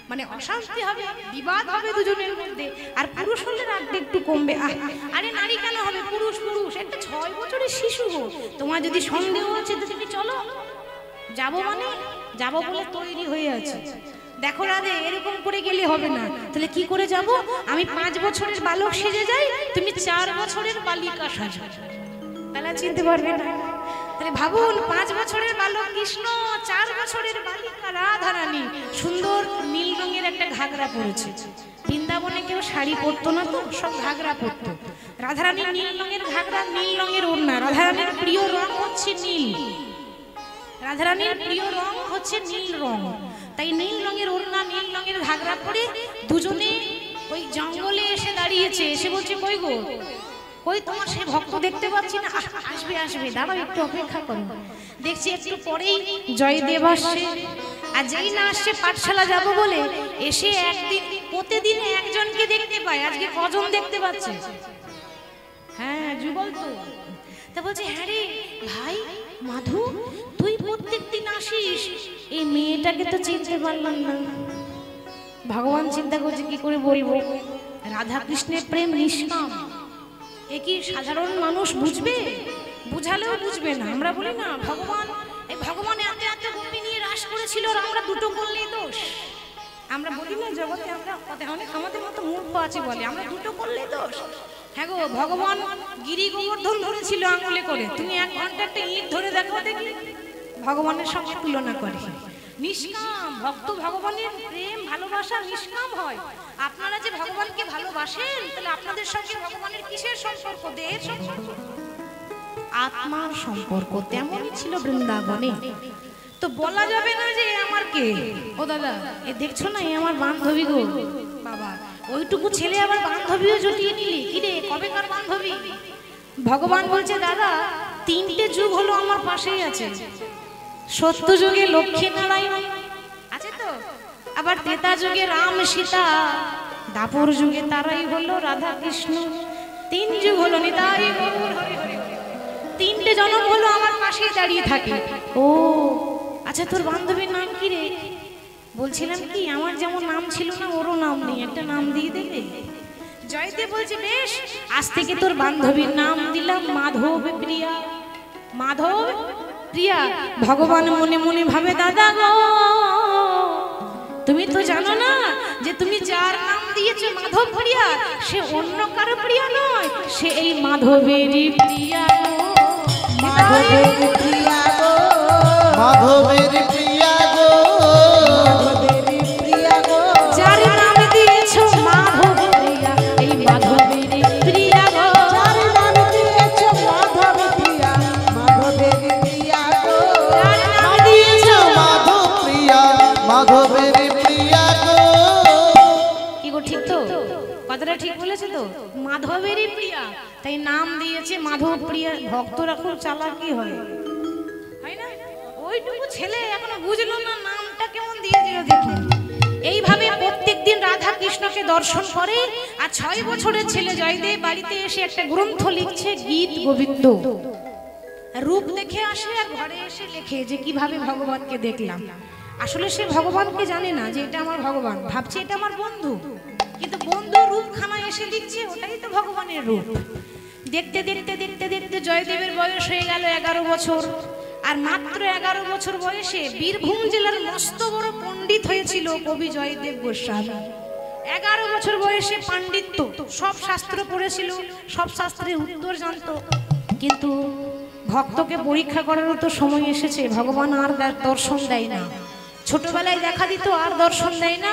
মানে অশান্তি হবে, বিবাদ হবে দুজনের মধ্যে। আর পুরুষ হলে রাগটা একটু কমবে। আরে নারী কেন হবে? পুরুষ পুরুষ, একটা 6 বছরের শিশু হোক। তোমার যদি সন্দেহ আছে তো তুমি চলো, যাবো মানে যাবো বলে তৈরি হয়ে আছে। দেখো রাধে, এরকম করে গেলে হবে না। তাহলে কি করে যাব? আমি 5 বছরের বালক সেজে যাই, তুমি 4 বছরের বালিকা সাজো, তাহলে চিনতে পারবে না। তাহলে ভাবুন, 5 বছরের বালক কৃষ্ণ, 4 বছরের বালিকা রাধারানী সুন্দর নীল রঙের একটা ঘাগরা পরেছে, বৃন্দাবনে কেউ শাড়ি পরতো না, তো সব ঘাগরা পরতো। রাধারানীর নীল রঙের ঘাগরা, নীল রঙের ওড়না। রাধারানীর প্রিয় রং হচ্ছে নীল, রাধারানীর প্রিয় রং হচ্ছে নীল রং। তাই নীল রঙের ওড়না, নীল রঙের ঘাগরা পরে দুজনে ওই জঙ্গলে এসে দাঁড়িয়েছে। এসে বলছে, কই গো, ওই তোমার সেই ভক্ত দেখতে পাচ্ছি না। আসবে আসবে, দাঁড়াও একটু অপেক্ষা করো। দেখছি একটু পরেই জয়দেব আসছে। আর যেই না আসছে পাঠশালা যাব বলে এসে একদিন প্রতিদিন একজনকে দেখতে পায়, আজকে কজন দেখতে পাচ্ছে? হ্যাঁ যুগল তো। তা বলছে, হ্যাঁ রে ভাই মাধু, তুই প্রত্যেকদিন আসিস, এই মেয়েটাকে তো চিনতে পারলাম না। ভগবান চিন্তা করছে কি করে বলবো, রাধা কৃষ্ণের প্রেম নিষ্কাম, এ কি সাধারণ মানুষ বুঝবে? বুঝালেও বুঝবে না। আমরা বলি না ভগবান, এই ভগবান এত এত গোপী নিয়ে রাস করেছিল, আর আমরা দুটো করলেই দোষ। আমরা বলি না জগতে, আমরা অনেক আমাদের মতো মূর্খ আছে বলে আমরা দুটো করলেই দোষ। হ্যাঁ গো, ভগবান গিরি গোবর্ধন ধরেছিল আঙুলে করে, তুমি 1 ঘন্টা একটা ইট ধরে দেখো দেখি, ভগবানের সঙ্গে তুলনা করে। নিষ্কাম ভক্ত, ভগবানের প্রেম ভালোবাসা নিষ্কাম হয়। আপনারা যে ভগবানকে ভালোবাসেন, তাহলে আপনাদের সঙ্গে ভগবানের কিসের সম্পর্ক? দেহের সম্পর্ক, আত্মার সম্পর্ক। তেমনই ছিল বৃন্দাবনে। তো বলা যাবে না যে আমার কে, ও দাদা এ দেখছো না, এ আমার বান্ধবী গো। বাবা, ওইটুকু ছেলে আবার বান্ধবীও জুটিয়ে নিলি, কিরে কবেকার বান্ধবী? ভগবান বলছে, দাদা 3টে যুগ হলো আমার পাশেই আছে। সত্য যুগে লক্ষ্মী নারায়ণ আছে তো, আবার ত্রেতা যুগে রাম সীতা, দাপর যুগে তারাই হলো রাধা কৃষ্ণ। 3 যুগ হলো নিতাই গৌর হরি হরি। 3টে জনম হলো আমার পাশেই দাঁড়িয়ে থাকে। ও আচ্ছা, তোর বান্ধবীর নাম কি রে? বলছিলাম কি, আমার যেমন নাম ছিল না, ওরও নাম নেই, একটা নাম দিয়ে দেবে? জয়দেব বলছে, বেশ, আজ থেকে তোর বান্ধবীর নাম দিলাম মাধব প্রিয়া। মাধব প্রিয়া। ভগবান মনে মনে ভাবে, দাদা গো, তুমি তো জানো না যে তুমি যার নাম দিয়েছো মাধব প্রিয়া, সে অন্য কারো প্রিয়া নয়, সে এই মাধবেরই প্রিয়া গো। মাধবের প্রিয়া গো, মাধবের প্রিয়া গো, মাধবের প্রিয়া গো, যার নাম দিয়েছো মাধব প্রিয়া, এই মাধবেরই প্রিয়া গো। যার নাম দিয়েছো মাধব প্রিয়া, মাধবের প্রিয়া গো, যার নাম দিয়েছো মাধব প্রিয়া, মাধবের প্রিয়া গো। কি গো, ঠিক তো? কথাটা ঠিক বলেছে তো? মাধবেরই প্রিয়া, তাই নাম দিয়েছে মাধব প্রিয়া। ভক্তরা খুব চালাকি হয়, হয় না? ওইটুকু ছেলে এখনো বুঝলো না নামটা কেমন দিয়ে দিল দেখুন। এইভাবে প্রত্যেকদিন রাধা কৃষ্ণকে দর্শন করে। আর 6 বছরের ছেলে জয়দেব বাড়িতে এসে একটা গ্রন্থ লিখছে, গীত গোবিন্দ। রূপ দেখে আসে আর ঘরে এসে লেখে যে কিভাবে ভগবানকে দেখলাম। আসলে সে ভগবানকে জানে না যে এটা আমার ভগবান, ভাবছে এটা আমার বন্ধু। কিন্তু বন্ধু রূপখানা এসে লিখছে, ওটাই তো ভগবানের রূপ। দেখতে দেখতে দেখতে দেখতে জয়দেবের বয়স হয়ে গেল 11 বছর। আর মাত্র 11 বছর বয়সে বীরভূম জেলার মস্ত বড় পণ্ডিত হয়েছিল কবি জয়দেব গোস্বামী। 11 বছর বয়সে পাণ্ডিত্য, সব শাস্ত্র পড়েছিল, সব শাস্ত্রের উত্তর জানতো। কিন্তু ভক্তকে পরীক্ষা করারও তো সময় এসেছে, ভগবান আর দর্শন দেয় না। ছোটবেলায় দেখা দিত, আর দর্শন দেয় না।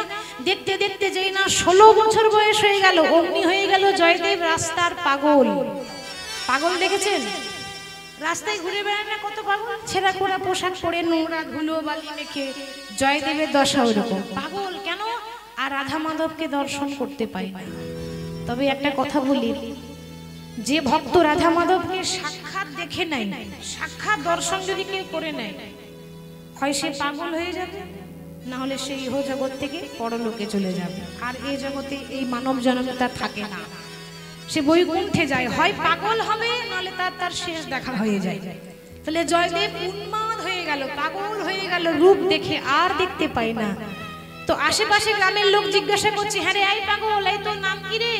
দেখতে দেখতে যেই না 16 বছর বয়স হয়ে গেল, অগ্নি হয়ে গেল জয়দেব রাস্তার পাগল। পাগল দেখেছেন? রাস্তায় ঘুরে বেড়ায় না কত পাগল, ছেঁড়া কোড়া পোশাক পরে, নোংরা ধুলো বালি মেখে। জয়দেবের দশা ওরকম, পাগল কেন? আর রাধা মাধবকে দর্শন করতে পায় না। তবে একটা কথা বলি, যে ভক্ত রাধা মাধবকে সাক্ষাৎ দেখে নাই, সাক্ষাৎ দর্শন যদি কেউ করে নেয়, হয় সে পাগল হয়ে যাবে, না হলে সে ইহ জগৎ থেকে পরলোকে চলে যাবে। আর এই জগতে, এই মানব জন্মে তার থাকে না, সে বৈকুণ্ঠে যায়। হয় পাগল হবে, নাহলে তার শেষ দেখা হয়ে যায়। তাহলে জয়দেব উন্মাদ হয়ে গেল, পাগল হয়ে গেল, রূপ দেখে আর দেখতে পায় না। তো আশেপাশে গ্রামের লোক জিজ্ঞাসা করছে, হ্যাঁ রে, এই পাগল, এই তোর নাম কি রে?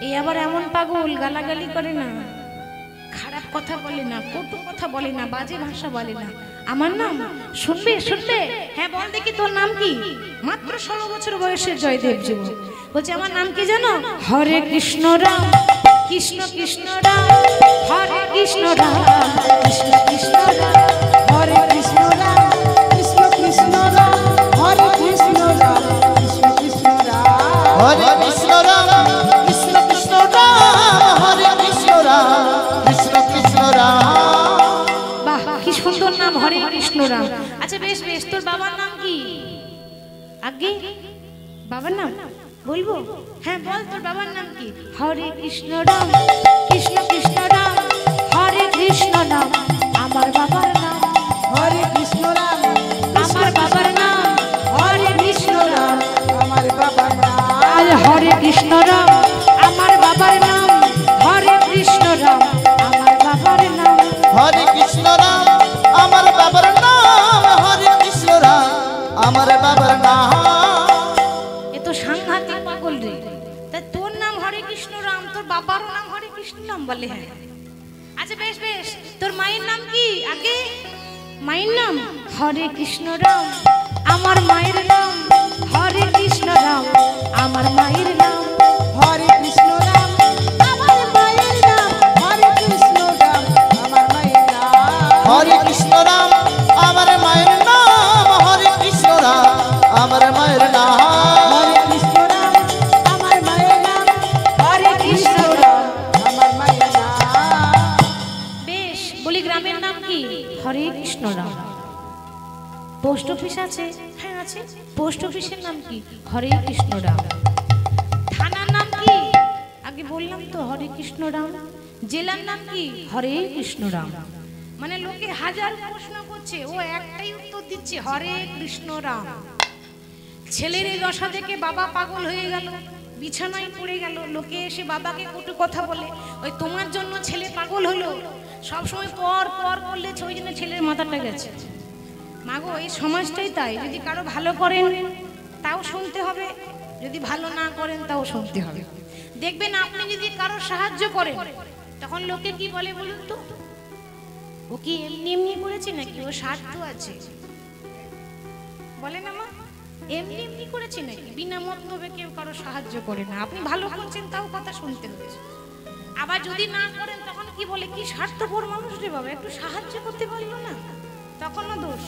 এই আবার এমন পাগল, গালাগালি করে না, খারাপ কথা বলে না, কটু কথা বলে না, বাজে ভাষা বলে না। আমার নাম শুনবে? শুনবে? হ্যাঁ বল দেখি, তোর নাম কি? মাত্র 16 বছর বয়সের জয়দেব যুবক বলছে, আমার নাম কি জানো? হরে কৃষ্ণ রাম কৃষ্ণ কৃষ্ণ রাম, হরে কৃষ্ণ রাম কৃষ্ণ কৃষ্ণ রাম, হরে কৃষ্ণ রাম কৃষ্ণ কৃষ্ণ রাম, হরে কৃষ্ণ রাম কৃষ্ণ কৃষ্ণ রাম। হরে কৃষ্ণ রাম কৃষ্ণ কৃষ্ণ রাম হরে কৃষ্ণ রাম কৃষ্ণ কৃষ্ণ রাম। বাহ, কি সুন্দর নাম, হরে কৃষ্ণ রাম। আচ্ছা বেশ বেশ, তোর বাবার নাম কি? আগে বাবার নাম বলবো? হ্যাঁ বল, তোর বাবার নাম কি? হরে কৃষ্ণ রাম কৃষ্ণ কৃষ্ণ রাম হরে কৃষ্ণ রাম আমার বাবার নাম। হরে কৃষ্ণ রাম আমার বাবার নাম হরে কৃষ্ণ রাম আমার বাবার নাম। আর হরে কৃষ্ণ রাম আমার বাবার নাম, হরে কৃষ্ণ রাম আমার বাবার নাম। হরে কৃষ্ণ রাম আমার বাবার নাম হরে কৃষ্ণ রাম আমার বাবার নাম। এ তো সাংঘাতিক পাগল রে। তা তোর নাম হরে কৃষ্ণ রাম, তোর বাবারও নাম হরে কৃষ্ণ রাম বলে? হ্যাঁ। আচ্ছা বেশ বেশ, তোর মায়ের নাম কি? আগে মায়ের নাম হরে কৃষ্ণ রাম আমার মায়ের নাম, হরে কৃষ্ণ রাম আমার মায়ের নাম। হরে কৃষ্ণ রাম আমার মায়ের নাম হরে কৃষ্ণ রাম আমার মায়ের নাম। হরে কৃষ্ণ রাম আমার মায়ের নাম হরে কৃষ্ণ রাম আমার মায়ের নাম। হরে কৃষ্ণ রাম আমার মায়ের নাম হরে কৃষ্ণ রাম আমার মায়ের নাম। বেশ, বলি গ্রামের নাম কি? হরে কৃষ্ণ রাম। পোস্ট অফিস আছে? হ্যাঁ আছে। পোস্ট অফিসের নাম কি? হরে কৃষ্ণ রাম। থানার নাম কি? আগে বললাম তো, হরে কৃষ্ণ রাম। জেলার নাম কি? হরে কৃষ্ণ রাম। মানে লোকে হাজার প্রশ্ন করছে, ও একটাই উত্তর দিচ্ছে, হরে কৃষ্ণ রাম। ছেলের এই দশা দেখে বাবা পাগল হয়ে গেল, বিছানায় পড়ে গেল। লোকে এসে বাবাকে কটু কথা বলে, ওই তোমার জন্য ছেলে পাগল হলো, সবসময় পর পর করলে ওই জন্য ছেলের মাথাটা গেছে। মাগো, এই সমাজটাই তাই, যদি কারো ভালো করেন তাও শুনতে হবে, যদি ভালো না করেন তাও শুনতে হবে। দেখবেন আপনি যদি কারো সাহায্য করেন, তখন লোকে কি বলে বলুন তো? ও কি এমনি এমনি করেছে নাকি, ও স্বার্থ আছে? বলে না মা, এমনি এমনি করেছে নাকি? বিনা মতলবে কেউ কারো সাহায্য করে না। আপনি ভালো করছেন তাও কথা শুনতে হচ্ছে। আবার যদি না করেন তখন কি বলে, কি স্বার্থপর মানুষ রে বাবা, একটু সাহায্য করতে পারলো না, তখনও দোষ।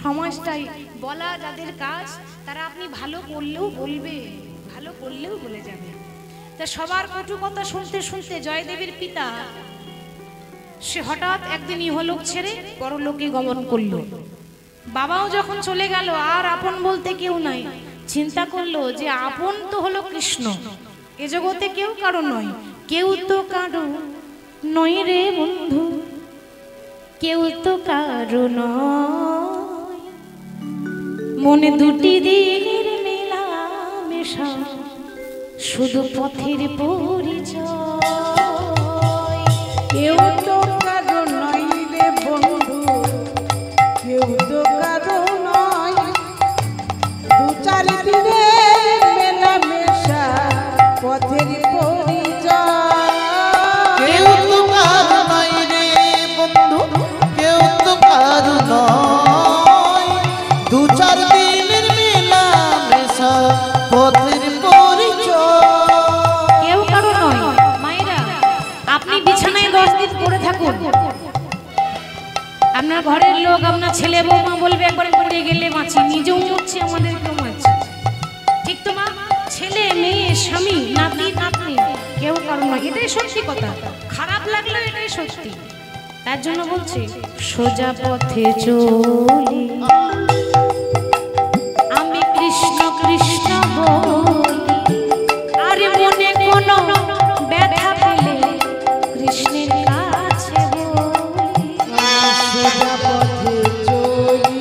সমাজটাই বলা যাদের কাজ, তারা আপনি ভালো করলেও বলবে, ভালো করলেও বলে যাবে। তা সবার কটু কথা শুনতে শুনতে জয়দেবীর পিতা সে হঠাৎ একদিন ইহলোক ছেড়ে পরলোকে গমন করলো। বাবাও যখন চলে গেল, আর আপন বলতে কেউ নাই। চিন্তা করলো যে আপন তো হলো কৃষ্ণ, এ জগতে কেউ কারো নয়, কেউ তো কারো নয় রে বন্ধু, কেউ তো কারো নয়। মনে দুটি দিনের মেলামেশা, শুধু পথের পরিচয়। কেউ তো কারো নয় রে বন্ধু, কেউ তো কারো নয়। দু চার দিনের মেলামেশা, পথের পরিচয়। কেউ তো কারো নয় রে বন্ধু কেউ তো কারো নয়, দু চার দিনের মেলামেশা পথের পরিচয়। কেউ কারো নয়। মায়েরা, আপনি বিছানায় 10 দিন পড়ে থাকুন, আপনার ঘরের লোক, আপনার ছেলে বৌমা বলবে একবার পড়ে গেলে বাঁচি, নিজেও মরছে আমাদেরকেও মারছে। ঠিক তো মা? ছেলে মেয়ে স্বামী নাতি নাতনি কেউ কারো নয়, এটাই সত্যি কথা। খারাপ লাগলেও এটাই সত্যি। তার জন্য বলছি, সোজা পথে চলি, আমি কৃষ্ণ কৃষ্ণ বলি, আরে মনে কোনো ব্যথা পেলে কৃষ্ণের কাছে বলি। সোজা পথে চলি,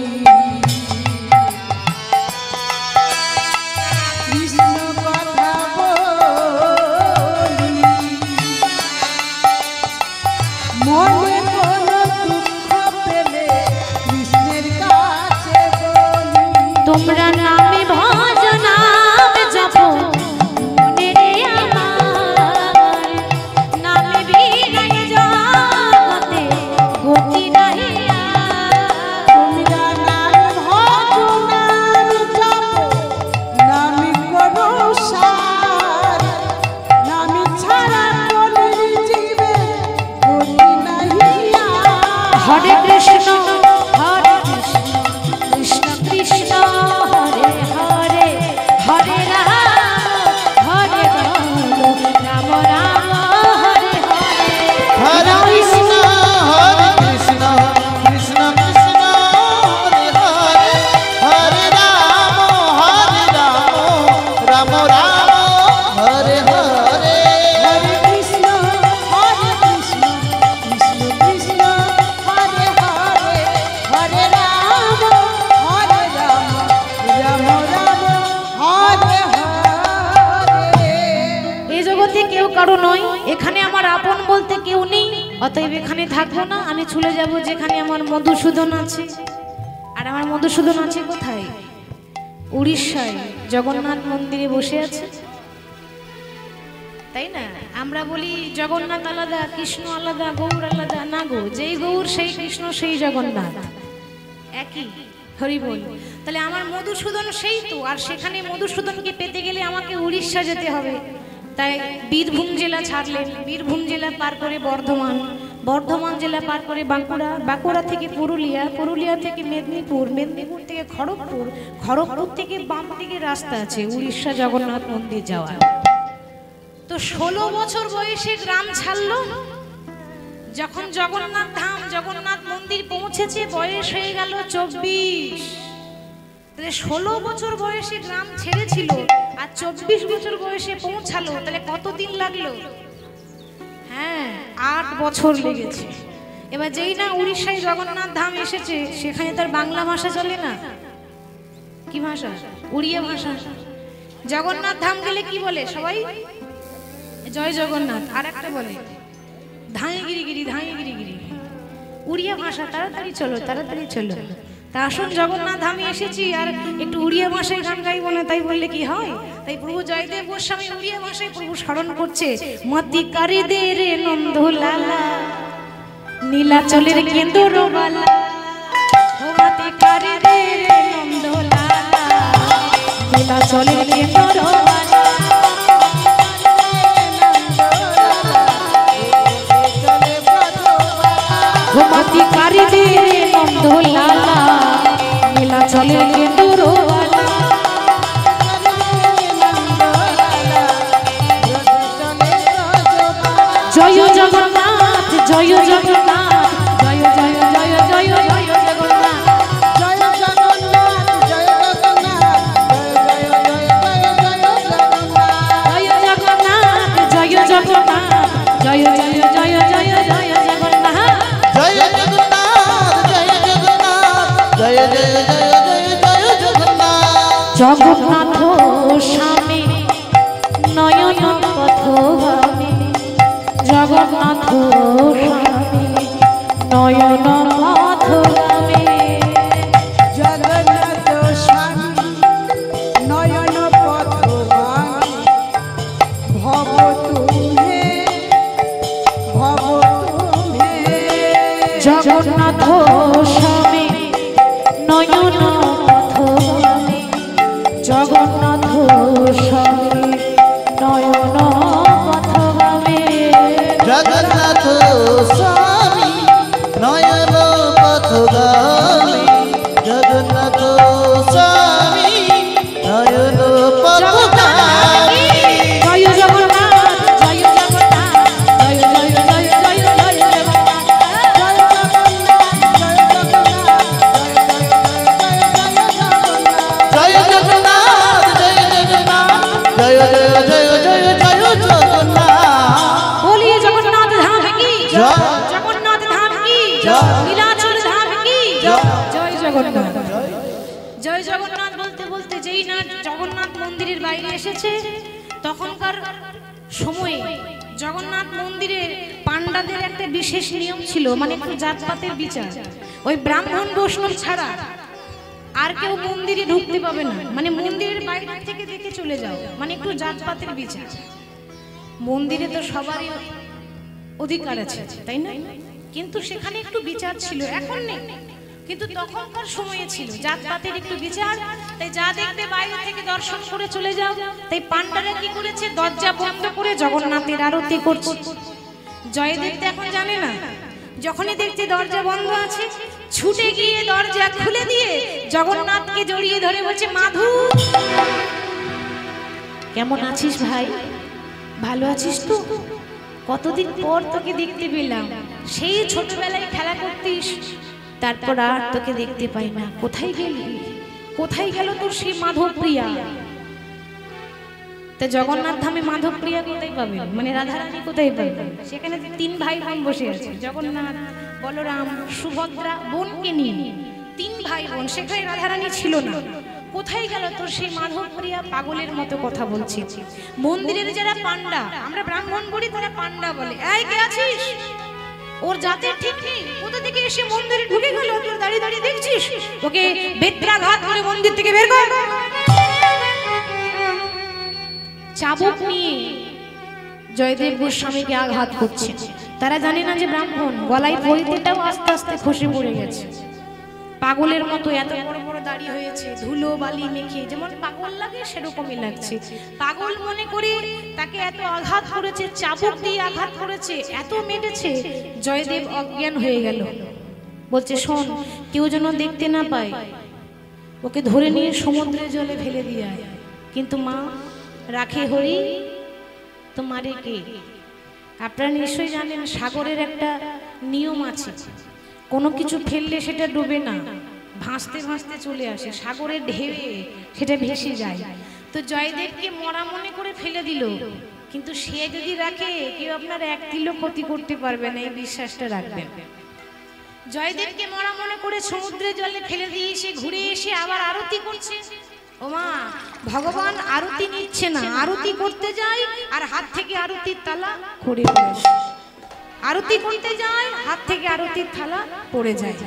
কৃষ্ণ কথা বলি। মনে কোনো দুঃখ পেলে কৃষ্ণের কাছে বলি। তোমরা নামে ভজ নাম জপ, মনে রে আমার, নামে বিনাই জগতে গতি নাহি আর। তোমরা নাম ভজ নাম জপ, নামে কোনো সার। নামে ছাড়া কলির জীবে গতি নাহি আর। হরে কৃষ্ণ কৃষ্ণ কৃষ্ণ কৃষ্ণ হরে হরে। কারো নয়, এখানে আমার আপন বলতে কেউ নেই, অতএব এখানে থাকবো না, আমি চলে যাব যেখানে আমার মধুসূদন আছে। আর আমার মধুসূদন আছে কোথায়? উড়িষ্যায় জগন্নাথ মন্দিরে বসে আছে, তাই না? আমরা বলি জগন্নাথ আলাদা, কৃষ্ণ আলাদা, গৌর আলাদা। না গো, যেই গৌর সেই কৃষ্ণ সেই জগন্নাথ একই, হরি বল। তাহলে আমার মধুসূদন সেই তো, আর সেখানে মধুসূদনকে পেতে গেলে আমাকে উড়িষ্যা যেতে হবে। তাই বীরভূম জেলা ছাড়লেন, বীরভূম জেলা পার করে বর্ধমান, বর্ধমান জেলা পার করে বাঁকুড়া, বাঁকুড়া থেকে পুরুলিয়া, পুরুলিয়া থেকে মেদিনীপুর, মেদিনীপুর থেকে খড়গপুর, খড়গপুর থেকে বাম দিকে রাস্তা আছে উড়িষ্যা জগন্নাথ মন্দির যাওয়ার। তো 16 বছর বয়সে গ্রাম ছাড়লো, যখন জগন্নাথ ধাম জগন্নাথ মন্দির পৌঁছেছে বয়স হয়ে গেল 24। তাহলে 16 বছর বয়সে গ্রাম ছেড়েছিল আর 24 বছর বয়সে পৌঁছালো, তাহলে কতদিন লাগলো? হ্যাঁ, 8 বছর লেগেছে। এবার যেই না উড়িষ্যায় জগন্নাথ ধাম এসেছে, সেখানে তার বাংলা ভাষা চলে না, কি ভাষা? উড়িয়া ভাষা। জগন্নাথ ধাম গেলে কি বলে সবাই? জয় জগন্নাথ। আর একটা বলে ধাঁয়ে গিরি গিরি, ধাঁয়ে গিরি গিরি, উড়িয়া ভাষা। তাড়াতাড়ি চলো, তাড়াতাড়ি চলো। তা আসুন জগন্নাথ ধামে এসেছি আর একটু উড়িয়া ভাষায় গান গাইব না, তাই বললে কি হয়? তাই প্রভু জয়দেব গোস্বামী উড়িয়া ভাষায় প্রভু স্মরণ করছে, মতি কারি দে রে নন্দ লালা, নীলাচলের কেন্দর বালা, মতি কারি দে রে নন্দ লালা, নীলাচলের কেন্দর বালা, মতি কারি দে রে নন্দ লালা, নীলাচলের কেন্দর বালা। জয় জগন্নাথ, জয় জগন্নাথ, জয় জয় জয় জয় জয় জগন্নাথ, জয় জগন্নাথ, জয় জগন্নাথ, জয় জয় জগন্নাথ, জয় জগন্নাথ, জয় জয় জয় জয় জয় জগন্নাথ, জয় জগন্নাথ, জয় জগন্নাথ, জয় জয় জয় জয় জয় জগন্নাথ। জগন্নাথ স্বামী নয়ন পথগামী, জগন্নাথ স্বামী নয়ন পথগামী, জগন্নাথ স্বামী নয়ন পথগামী, ভব তুমে, ভব তুমে। জগন্নাথ স্বামী নয়ন পথগামী, জগন্নাথ স্বামী নয়ন পথগামী, জগন্নাথ স্বামী নয়ন পথগামী, জগন্নাথ স্বামী নয়ন পথগামী। জয় জগন্নাথ, জয় জগন্নাথ, জয় জয় জয় জয় জয় জগন্নাথ, জয় জগন্নাথ, জয় জগন্নাথ, জয় জয় জয় জয় জয় জগন্নাথ। বলিয়ে জগন্নাথ ধাম কি জয়। জগন্নাথ ধাম কি জয়। নীলাচল ধাম কি জয়। জয় জগন্নাথ। জয় জগন্নাথ বলতে বলতে যেই না জগন্নাথ মন্দিরের বাইরে এসেছে, তখনকার সময়ে জগন্নাথ মন্দিরে পান্ডাদের একটা বিশেষ নিয়ম ছিল, মানে একটু জাতপাতের বিচার। ওই ব্রাহ্মণ বৈষ্ণব ছাড়া আর কেউ মন্দিরে ঢুকতে পাবে না, মানে মন্দিরের বাইরে থেকে দেখে চলে যাও, মানে একটু জাতপাতের বিচার। মন্দিরে তো সবারই অধিকার আছে, তাই না? কিন্তু সেখানে একটু বিচার ছিল, এখন নেই, কিন্তু তখনকার সময়ে ছিল জাতপাতের একটু বিচার। তাই যা দেখতে বাইরে থেকে দর্শন করে চলে যাও। তাই পান্ডারা কি করেছে, দরজা বন্ধ করে জগন্নাথের আরতি করছে। জয়দেব তো এখন জানে না, যখনই দেখছে দরজা বন্ধ আছে, ছুটে গিয়ে দরজা খুলে দিয়ে জগন্নাথকে জড়িয়ে ধরে বলছে, মাধু কেমন আছিস ভাই? ভালো আছিস তো? কতদিন পর তোকে দেখতে পেলাম, সেই ছোটবেলায় খেলা করতিস, তারপর আর তোকে দেখতে পাই না, কোথায় গেলি? কোথায় গেল তোর সেই মাধবপ্রিয়া? তা জগন্নাথ ধামে মাধবপ্রিয়া কোথায় পাবেন, মানে রাধারানী কোথায় পাবেন? সেখানে 3 ভাই বোন বসে আছে, জগন্নাথ, বলরাম, সুভদ্রা, বোনকে নিয়ে 3 ভাই বোন। সেখানে রাধারানী ছিল না। কোথায় গেল তোর সেই মাধবপ্রিয়া? পাগলের মতো কথা বলছি। মন্দিরের যারা পান্ডা, আমরা ব্রাহ্মণ বলি, তারা পান্ডা বলে। এই কে আছিস? ওর জাতের ঠিক নেই, কোথা থেকে এসে মন্দিরে ঢুকে গেল? তোর দাঁড়িয়ে দাঁড়িয়ে দেখছিস? ওকে বেত্রাঘাত করে মন্দির থেকে বের কর। চাবুক নিয়ে জয়দেব গোস্বামীকে আঘাত করছে। তারা জানে না যে ব্রাহ্মণ। গলায় পরিতেটাও আস্তে আস্তে খসে পড়ে গেছে। পাগলের মতো এত বড় বড় দাড়ি হয়েছে, ধুলো বালি মেখে যেমন পাগল লাগে সেরকমই লাগছে। পাগল মনে করে তাকে এত আঘাত করেছে, চাবুক দিয়ে আঘাত করেছে, এত মেরেছে, জয়দেব অজ্ঞান হয়ে গেল। বলছে শোন, কেউ যেন দেখতে না পায়, ওকে ধরে নিয়ে সমুদ্রের জলে ফেলে দিয়ে আয়। কিন্তু মা, রাখে হরি তো মারে কে? আপনারা নিশ্চয়ই জানেন সাগরের একটা নিয়ম আছে, কোনো কিছু ফেললে সেটা ডুবে না, ভাসতে ভাসতে চলে আসে, সাগরের ঢেউয়ে সেটা ভেসে যায়। তো জয়দেবকে মরা মনে করে ফেলে দিল, কিন্তু সে যদি রাখে কেউ আপনার এক তিলও ক্ষতি করতে পারবে না, এই বিশ্বাসটা রাখবেন। জয়দেবকে মরা মনে করে সমুদ্রের জলে ফেলে দিয়ে সে ঘুরে এসে আবার আরতি করছে। ও মা, ভগবান আরতি নিচ্ছে না, আরতি করতে যায় আর হাত থেকে আরতির তালা পড়ে যায়। আরতি করতে যায়, হাত থেকে আরতির থালা পড়ে যায়।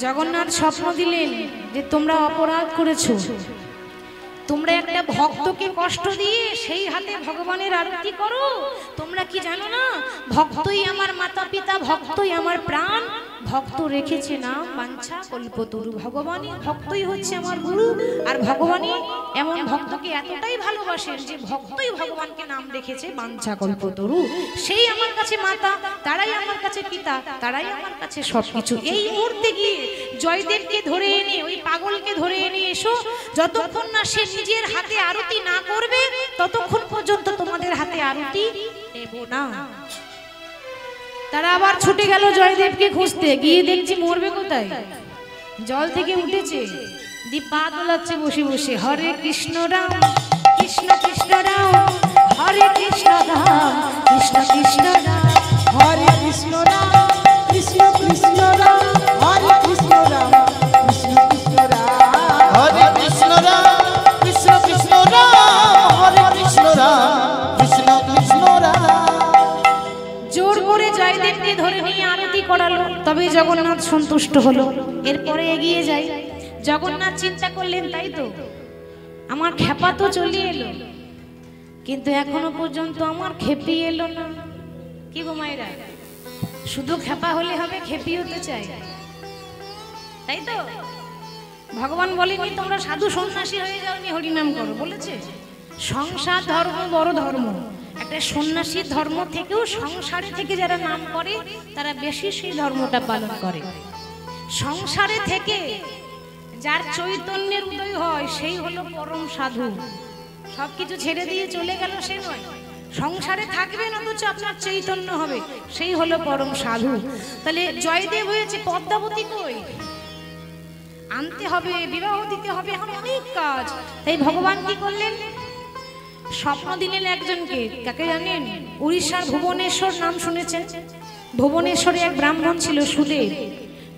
জগন্নাথ স্বপ্ন দিলেন যে তোমরা অপরাধ করেছো, তোমরা একটা ভক্তকে কষ্ট দিয়ে সেই হাতে ভগবানের আরতি করো। তোমরা কি জানো না, ভক্তই আমার মাতা পিতা, ভক্তই আমার প্রাণ। ভক্ত রেখেছে নাম বাঞ্ছা কল্পতরু। ভগবানই, ভক্তই হচ্ছে আমার গুরু। আর ভগবানই এমন ভক্তকে এতটাই ভালোবাসেন যে ভক্তই ভগবানকে নাম রেখেছে বাঞ্ছা কল্পতরু। সেই আমার কাছে মাতা, তারাই আমার কাছে পিতা, তারাই আমার কাছে সবকিছু। এই মুহূর্তে গিয়ে জয়দেবকে ধরে এনে, ওই পাগলকে ধরে এনে এসো। যতক্ষণ না সে নিজের হাতে আরতি না করবে ততক্ষণ পর্যন্ত তোমাদের হাতে আরতি দেব না। তারা আবার ছুটে গেল জয়দেবকে খুঁজতে। গিয়ে দেখছি মরবে কোথায়, জল থেকে উঠেছে, দি পা দোলাচ্ছে বসে বসে। হরে কৃষ্ণ রাম কৃষ্ণ কৃষ্ণ রাম, হরে কৃষ্ণ রাম কৃষ্ণ কৃষ্ণ রাম, হরে কৃষ্ণ রাম কৃষ্ণ কৃষ্ণ রাম, হরে কৃষ্ণ রাম কৃষ্ণ কৃষ্ণ রাম, হরে কৃষ্ণ রাম কৃষ্ণ কৃষ্ণ রাম, হরে কৃষ্ণ রাম কৃষ্ণ কৃষ্ণ রাম। জোর করে জয়দেবকে ধরে নিয়ে আরতি করালো, তবে জগন্নাথ সন্তুষ্ট হলো। এরপরে এগিয়ে যাই। জগন্নাথ চিন্তা করলেন, তাই তো আমার খেপা তো চলে এলো, কিন্তু এখনো পর্যন্ত আমার খেপি এলো না। কি গো মায়েরা, শুধু খেপা হলে হবে, খেপি হতে চাই, তাই তো? ভগবান বলেনি তোমরা সাধু সন্ন্যাসী হয়ে যাওনি, হরিনাম করো, বলেছে? সংসার ধর্ম বড় ধর্ম। একটা সন্ন্যাসীর ধর্ম থেকেও সংসারে থেকে যারা নাম করে তারা বেশি সেই ধর্মটা পালন করে। সংসারে থেকে যার চৈতন্যের উদয় হয় সেই হলো পরম সাধু। সবকিছু ছেড়ে দিয়ে চলে গেল সে নয়, সংসারে থাকবেন অথচ আপনার চৈতন্য হবে, সেই হলো পরম সাধু। তাহলে জয়দেব হয়েছে, পদ্মাবতী কই? আনতে হবে, বিবাহ দিতে হবে, এখন অনেক কাজ। তাই ভগবান কি করলেন, স্বপ্ন দিলেন একজনকে। কাকে জানেন? উড়িষ্যার ভুবনেশ্বর নাম শুনেছেন? ভুবনেশ্বরে এক ব্রাহ্মণ ছিল সুদেব।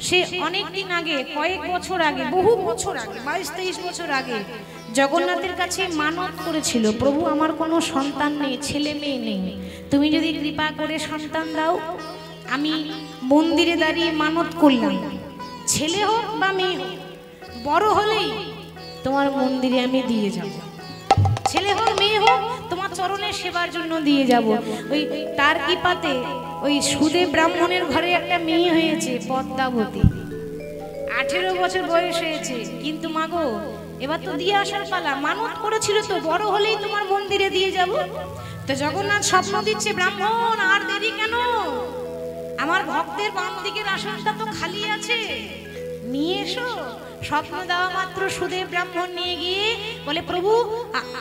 সে অনেক দিন আগে, কয়েক বছর আগে, বহু বছর আগে, 22-23 বছর আগে জগন্নাথের কাছে মানত করেছিল, প্রভু আমার কোনো সন্তান নেই, ছেলে মেয়ে নেই, তুমি যদি কৃপা করে সন্তান দাও। আমি মন্দিরে দাঁড়িয়ে মানত করলাম, ছেলে হোক বা মেয়ে হোক, বড় হলেই তোমার মন্দিরে আমি দিয়ে যাব, ছেলে হোক মেয়ে হোক তোমার চরণের সেবার জন্য দিয়ে যাব। ওই তার কৃপাতে ওই সুদেব ব্রাহ্মণের ঘরে একটা মেয়ে হয়েছে, পদ্মাবতী। 18 বছর বয়স হয়েছে, কিন্তু মাগো এবার তো দিয়ে আসার পালা, মানত করেছিল তো বড় হলেই তোমার মন্দিরে দিয়ে যাব। তো জগন্নাথ স্বপ্ন দিচ্ছে, ব্রাহ্মণ আর দেরি কেন, আমার ভক্তের বাম দিকের আসনটা তো খালি আছে, নিয়ে এসো। স্বপ্ন দেওয়া মাত্র সুদেব ব্রাহ্মণ নিয়ে গিয়ে বলে, প্রভু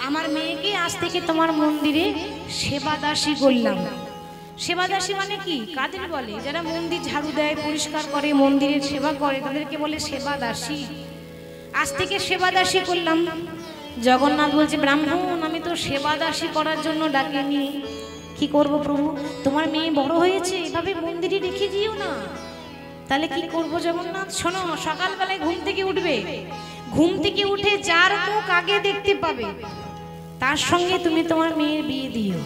আমার মেয়েকে আজ থেকে তোমার মন্দিরে সেবাদাসী করলাম। সেবাদাসী মানে কি, কাদের বলে? যারা মন্দির ঝাড়ু দেয়, পরিষ্কার করে, মন্দিরের সেবা করে, তাদেরকে বলে সেবাদাসী। আজ থেকে সেবাদাসী করলাম। জগন্নাথ বলছে, ব্রাহ্মণ আমি তো সেবাদাসী করার জন্য ডাকিনি, কি করব প্রভু, তোমার মেয়ে বড় হয়েছে, এভাবে মন্দিরে রেখে দিও না। তাহলে কি করব জগন্নাথ? শোনো, সকালবেলায় ঘুম থেকে উঠবে, ঘুম থেকে উঠে যার মুখ আগে দেখতে পাবে তার সঙ্গে তুমি তোমার মেয়ের বিয়ে দিও।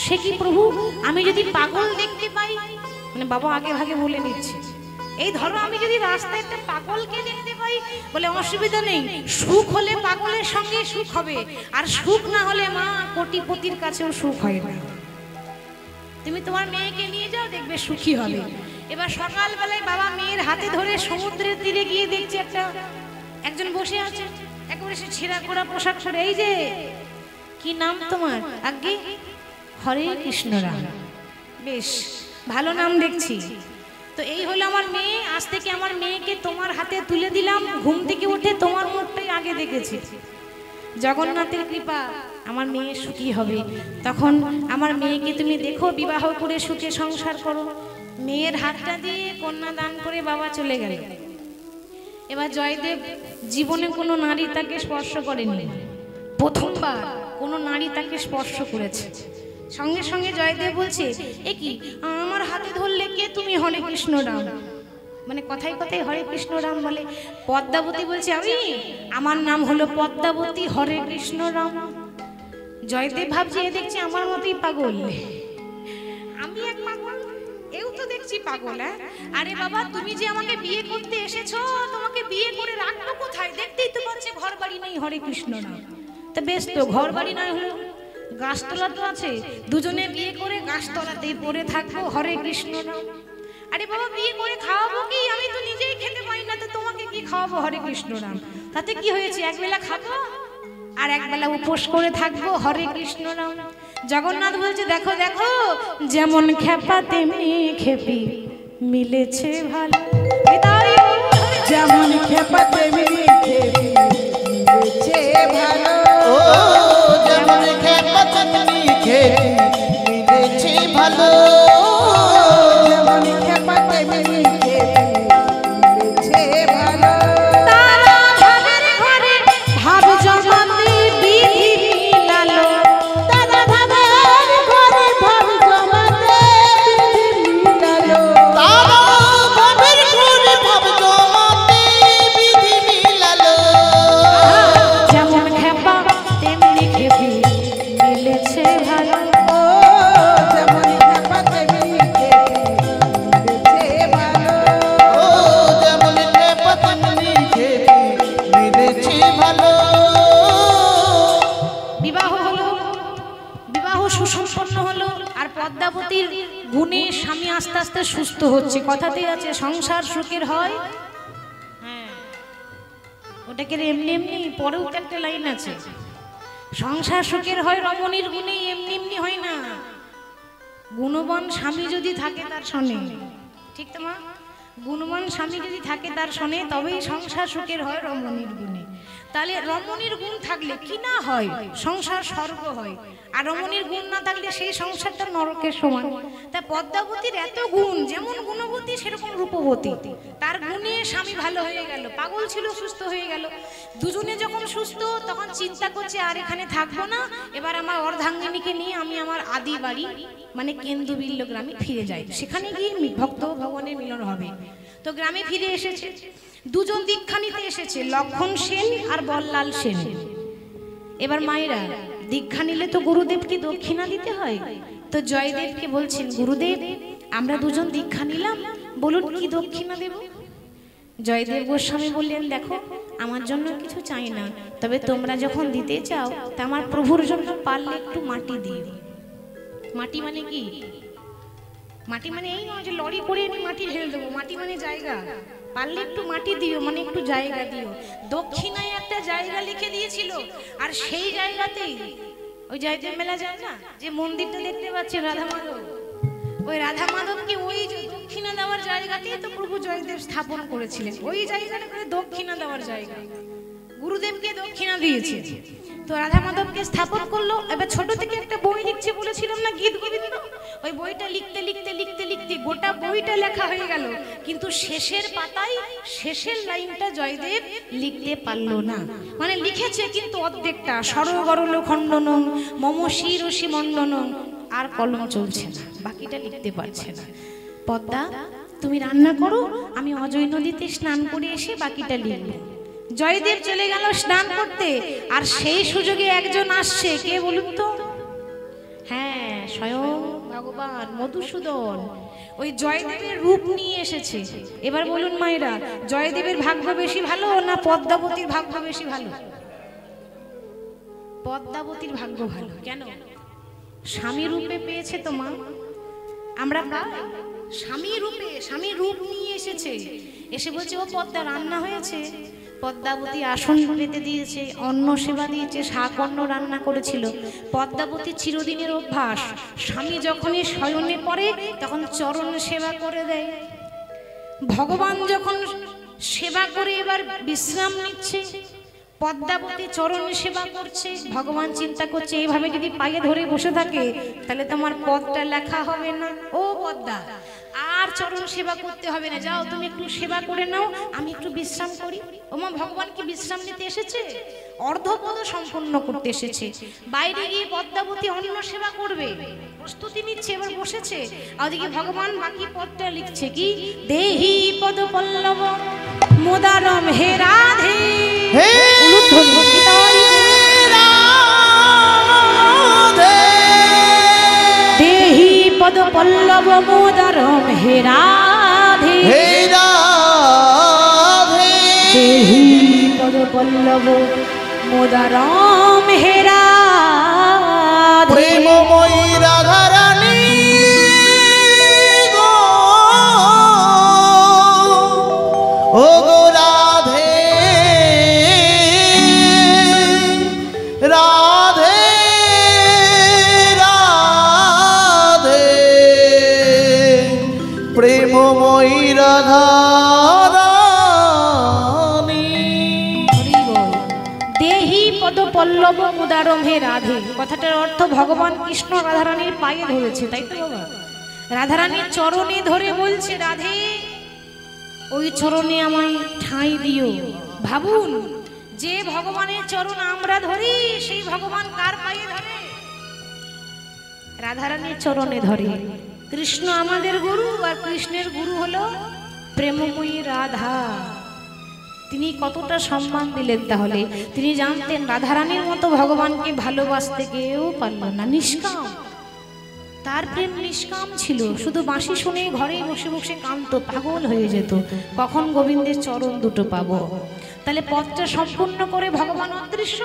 সে কি প্রভু, আমি যদি পাগল দেখতে পাই, মানে বাবা আগে ভাগে বলে নিচ্ছে, এই ধরো আমি যদি রাস্তায় একটা পাগলকে দেখতে পাই, বলে অসুবিধা নেই, সুখ হলে পাগলের সঙ্গে সুখ হবে, আর সুখ না হলে মা কোটিপতির কাছেও সুখ হয় না। তুমি তোমার মেয়েকে নিয়ে যাও, দেখবে সুখী হবে। এবার সকালবেলায় বাবা মেয়ের হাতে ধরে সমুদ্রের তীরে গিয়ে দেখছে একজন বসে আছে, একেবারে সে ছেঁড়া কোড়া পোশাক পরে। এই যে কি নাম তোমার? আগে হরে কৃষ্ণ রাম। বেশ ভালো নাম দেখছি। তো এই হলো আমার মেয়ে, আজ থেকে আমার মেয়েকে তোমার হাতে তুলে দিলাম। ঘুম থেকে উঠে তোমার মুখটাই আগে দেখেছি। জগন্নাথের কৃপা আমার মেয়ে সুখী হবে। তখন আমার মেয়েকে তুমি দেখো, বিবাহ করে সুখে সংসার করো। মেয়ের হাতটা দিয়ে কন্যা দান করে বাবা চলে গেল। এবার জয়দেব জীবনে কোনো নারী তাকে স্পর্শ করেনি, প্রথমবার কোনো নারী তাকে স্পর্শ করেছে। সঙ্গে সঙ্গে জয়দেব বলছে, এ কি আমার হাতে ধরলে কে তুমি? হরে কৃষ্ণ রাম। মানে কথায় কথায় হরে কৃষ্ণ রাম বলে। পদ্মাবতী বলছে, আমি, আমার নাম হলো পদ্মাবতী, হরে কৃষ্ণ রাম। জয়দেব ভাবছে, এ দেখছি আমার মতোই পাগল, আমি এক পাগল, এও তো দেখছি পাগল। আরে বাবা, তুমি যে আমাকে বিয়ে করতে এসেছো, তোমাকে বিয়ে করে রাখবো কোথায়? দেখতেই তো পাচ্ছি ঘর বাড়ি নেই, হরে কৃষ্ণ রাম। তা বেশ তো, ঘর বাড়ি নয় হলো গাছতলা তো আছে, দুজনে বিয়ে করে গাছতলাতেই পড়ে থাকবো, হরে কৃষ্ণ রাম। আরে বাবা, বিয়ে করে খাওয়াবো কি? আমি তো নিজেই খেতে পারি না, তো তোমাকে কি খাওয়াবো? হরে কৃষ্ণ রাম। তাতে কি হয়েছে, একবেলা খাবো আর একবেলা উপোস করে থাকবো, হরে কৃষ্ণ রাম। জগন্নাথ বলছে, দেখো দেখো, যেমন খেপা তেমনি খেপি, মিলেছে ভালো। যেমন খেপা তেমনি খেপি, মিলেছে ভালো। ও যেমন খেপা তেমনি খেপি, মিলেছে ভালো। যেমন খেপা তেমনি খেপি, মিলেছে ভালো। তারা ভাবের ঘরে ভাব জমাতে বিধি মিলালো। তারা ভাবের ঘরে ভাব জমাতে বিধি মিলালো। তারা ভাবের ঘরে ভাব জমাতে বিধি মিলালো। যেমন খেপা তেমনি খেপি, মিলেছে ভালো। ও যেমন খেপা তেমনি খেপি, মিলেছে ভালো। ও যেমন খেপা তেমনি খেপি, মিলেছে ভালো। বিবাহ হলো, বিবাহ সুসম্পন্ন হলো, আর পদ্মাবতীর গুণে স্বামী আস্তে আস্তে সুস্থ হচ্ছে। কথাতেই আছে, সংসার সুখের হয়। হ্যাঁ, ওটাকে এমনি এমনি, পরেও তো একটা লাইন আছে, সংসার সুখের হয় রমণীর গুণে, এমনি এমনি হয় না। গুণবান স্বামী যদি থাকে তার শোনে, ঠিক তো মা? গুণবান স্বামী যদি থাকে তার শোনে, তবেই সংসার সুখের হয় রমণীর গুণে। তাহলে রমণীর গুণ থাকলে কি না হয়, সংসার স্বর্গ হয়। আর রমণীর গুণ না থাকলে সেই সংসারটা নরকের সমান। তা পদ্মাবতীর এত গুণ, যেমন গুণবতী সেরকম রূপবতী। তার গুণে স্বামী ভালো হয়ে গেল, পাগল ছিল সুস্থ হয়ে গেল। দুজনে যখন সুস্থ, তখন চিন্তা করছে আর এখানে থাকবো না, এবার আমার অর্ধাঙ্গিনীকে নিয়ে আমি আমার আদি বাড়ি মানে কেন্দুবিল্ল গ্রামে ফিরে যাই, সেখানে গিয়ে ভক্ত ভগবানের মিলন হবে। তো গ্রামে ফিরে এসেছে, দুজন দীক্ষা নিতে এসেছে, লক্ষণ সেন আর বল্লাল সেন। এবার মায়েরা, দীক্ষা নিলে তো গুরুদেবকে দক্ষিণা দিতে হয়। তো জয়দেবকে বলছেন, গুরুদেব আমরা দুজন দীক্ষা নিলাম, বলুন কি দক্ষিণা দেব? জয়দেব গোস্বামী বললেন, দেখো আমার জন্য কিছু চাই না, তবে তোমরা যখন দিতে চাও তা আমার প্রভুর জন্য পারলে একটু মাটি দিও। মাটি মানে কি? মাটি মানে এই নয় যে লরি করে আমি মাটি ঢেলে দেবো, মাটি মানে জায়গা। পারলে একটু মাটি দিও, মানে একটু জায়গা দিও। দক্ষিণায় একটা জায়গা লিখে দিয়েছিল, আর সেই জায়গাতেই ওই জয়দেব মেলা যায় না, যে মন্দিরটা দেখতে পাচ্ছেন রাধা মাধব, ওই রাধা মাধবকে ওই দক্ষিণা দেওয়ার জায়গাতেই তো প্রভু জয়দেব স্থাপন করেছিলেন। ওই জায়গাটা করে দক্ষিণা দেওয়ার জায়গা, গুরুদেবকে দক্ষিণা দিয়েছে। তো রাধা মাধবকে স্থাপন করলো। এবার ছোট থেকে একটা বই লিখছে বলেছিলাম না, গীত গোবিন্দ, ওই বইটা লিখতে লিখতে লিখতে লিখতে গোটা বইটা লেখা হয়ে গেল, কিন্তু শেষের পাতায় শেষের লাইনটা জয়দেব লিখতে পারলো না। মানে লিখেছে কিন্তু অর্ধেকটা, সরগরল খণ্ডনং মম শিরসি মণ্ডনং, আর কলম চলছে না, বাকিটা লিখতে পারছে না। পদ্মা তুমি রান্না করো, আমি অজয় নদীতে স্নান করে এসে বাকিটা লিখব। জয়দেব চলে গেল স্নান করতে, আর সেই সুযোগে একজন আসছে, কে বলুন তো? হ্যাঁ, স্বয়ং ভগবান মধুসূদন ওই জয়দেবের রূপ নিয়ে এসেছে। এবার বলুন মায়েরা, জয়দেবের ভাগ্য বেশি ভালো না পদ্মাবতীর ভাগ্য বেশি ভালো? পদ্মাবতীর ভাগ্য ভালো। কেন? স্বামী রূপে পেয়েছে তো মা। আমরা স্বামী রূপে, স্বামী রূপ নিয়ে এসেছে, এসে বলছে ও পদ্মা রান্না হয়েছে। পদ্মাবতী আসন পেতে দিয়েছে, অন্ন সেবা দিয়েছে, শাক অন্ন রান্না করেছিল। পদ্মাবতী চিরদিনের অভ্যাস, স্বামী যখনই শয়নে পড়ে তখন চরণ সেবা করে দেয়। ভগবান যখন সেবা করে এবার বিশ্রাম নিচ্ছে, পদ্মাবতী চরণ সেবা করছে। ভগবান চিন্তা করছে এইভাবে যদি পায়ে ধরে বসে থাকে তাহলে তোমার পদটা লেখা হবে না। ও পদ্মা, আর চরণ সেবা করতে হবে না, যাও তুমি একটু সেবা করে নাও, আমি একটু বিশ্রাম করি। ওমা, ভগবান কি বিশ্রাম নিতে এসেছে? অর্ধপদ সম্পন্ন করতে এসেছে। বাইরে গিয়ে পদ্মাবতী অন্য সেবা করবে, প্রস্তুতি নিচ্ছে, এবার বসেছে। আর ওদিকে ভগবান বাকি পদটা লিখছে কি, দেহি পদ পল্লব মোদারম হে রাধে। দেহি পদ পল্লব মোদারম হে রাধে। দেহি পদ পল্লব মোদারম হে রাধে। প্রেমময়ী রাধা রানী গো, ও গো রাধে রাধে রাধে, প্রেমময়ী রাধা রানী। দেহি পদ পল্লব মুদারম হে রাধে, কথাটার অর্থ ভগবান কৃষ্ণ রাধারানীর পায়ে ধরেছে, তাই তো বাবা? রাধারানীর চরণে ধরে বলছে, রাধে ওই চরণে আমায় ঠাঁই দিও। ভাবুন, যে ভগবানের চরণ আমরা ধরি সেই ভগবান কার পায়ে ধরে? রাধারানীর চরণে ধরে। কৃষ্ণ আমাদের গুরু, আর কৃষ্ণের গুরু হলো প্রেমময়ী রাধা। তিনি কতটা সম্মান দিলেন তাহলে? তিনি জানতেন রাধারানীর মতো ভগবানকে ভালোবাসতে কেউ পারল না। নিষ্কাম, তার প্রেম নিষ্কাম ছিল। শুধু বাঁশি শুনে ঘরে বসে বসে কাঁদত, পাগল হয়ে যেত, কখন গোবিন্দের চরণ দুটো পাবো। তাহলে পথটা সম্পূর্ণ করে ভগবান অদৃশ্য।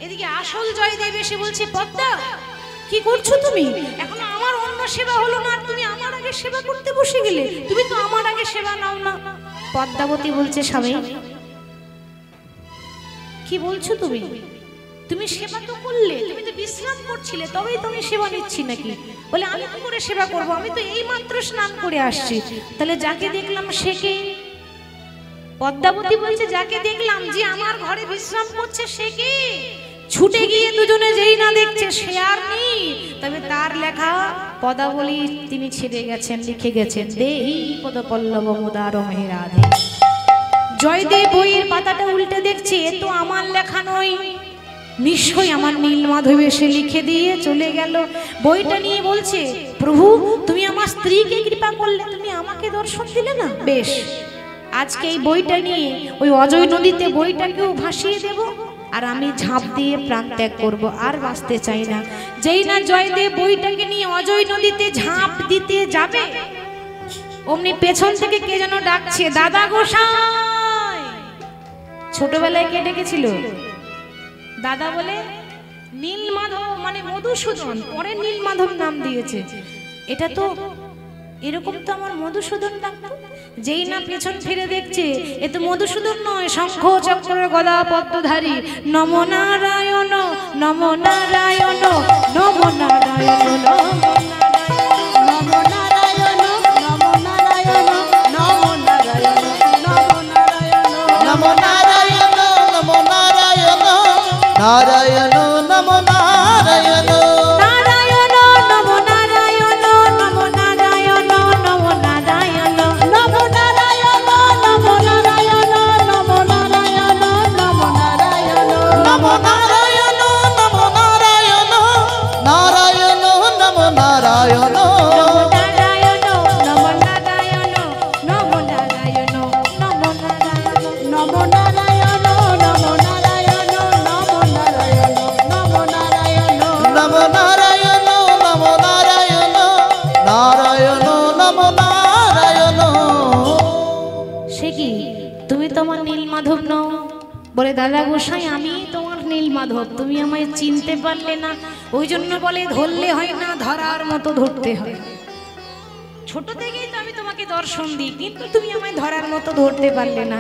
এদিকে আসল জয়দেব এসে বলছে, পদ্মা কি করছো তুমি? এখনো আমার অন্য সেবা হলো না, তুমি আমার আগে সেবা করতে বসে গেলে, তুমি তো আমার আগে সেবা নাও না। পদ্মাবতী বলছে, স্বামী কি বলছো তুমি? তুমি সেবা তো করলে, তুমি তো বিশ্রাম করছিলে, তবেই তুমি সেবা নিচ্ছি নাকি? বলে, আমি কি করে সেবা করব? আমি তো এই মাত্র স্নান করে আসছি। তাহলে যাকে দেখলাম সে কে? পদ্মাবতী বলছে, যাকে দেখলাম যে আমার ঘরে বিশ্রাম করছে সে কে? ছুটে গিয়ে দুজনে যেই না দেখছে সে আর নেই, তবে তার লেখা পদাবলী তিনি ছেড়ে গেছেন, লিখে গেছেন, দেহি পদ পল্লব মুদারম হে রাধে। জয়দেব বইয়ের পাতাটা উল্টে দেখছে, এ তো আমার লেখা নয়, নিশ্চয়ই আমার নীলমাধব এসে লিখে দিয়ে চলে গেল। বইটা নিয়ে বলছে, প্রভু তুমি আমার স্ত্রীকে কৃপা করলে, তুমি আমাকে দর্শন দিলে না, বেশ আজকে এই বইটা নিয়ে ওই অজয় নদীতে বইটাকেও ভাসিয়ে দেব, আর আমি ঝাঁপ দিয়ে প্রাণ ত্যাগ করবো, আর বাঁচতে চাই না। যেই না জয়দেব বইটাকে নিয়ে অজয় নদীতে ঝাঁপ দিতে যাবে, অমনি পেছন থেকে কে যেন ডাকছে, দাদা গোসাই। ছোটবেলায় কে ডেকেছিল দাদা বলে? নীলমাধব মানে মধুসূদন, পরে নীলমাধব নাম দিয়েছে। এটা তো এরকম তো আমার মধুসূদন ডাকতো। যেই না পেছন ফিরে দেখছে, এ তো মধুসূদন নয়, শঙ্খ চক্র গদা পদ্মধারী। নম নারায়ণ নম নারায়ণ নম নারায়ণ নম নারায়ণ নম নারায়ণ নম নারায়ণ নম নারায়ণ নমো নারায়ণ নমো নারায়ণ নারায়ণ নমো নারায়ণ নারায়ণ নম নারায়ণ নম নারায়ণ নম নারায়ণ নম নারায়ণ নম নারায়ণ নম নারায়ণ নম নারায়ণ নমো নারায়ণ নমো নারায়ণ নারায়ণ নমো নারায়ণ নারায়ণ নম নারায়ণ নম নারায়ণ নম নারায়ণ নম নারায়ণ আমার নীল মাধব নও? বলে দাদা গোসাই আমি তোমার নীল মাধব, তুমি আমায় চিনতে পারলে না। ওই জন্য বলে ধরলে হয় না, ধরার মতো ধরতে হয়। ছোট থেকেই তো আমি তোমাকে দর্শন দিই, কিন্তু তুমি আমায় ধরার মতো ধরতে পারলে না।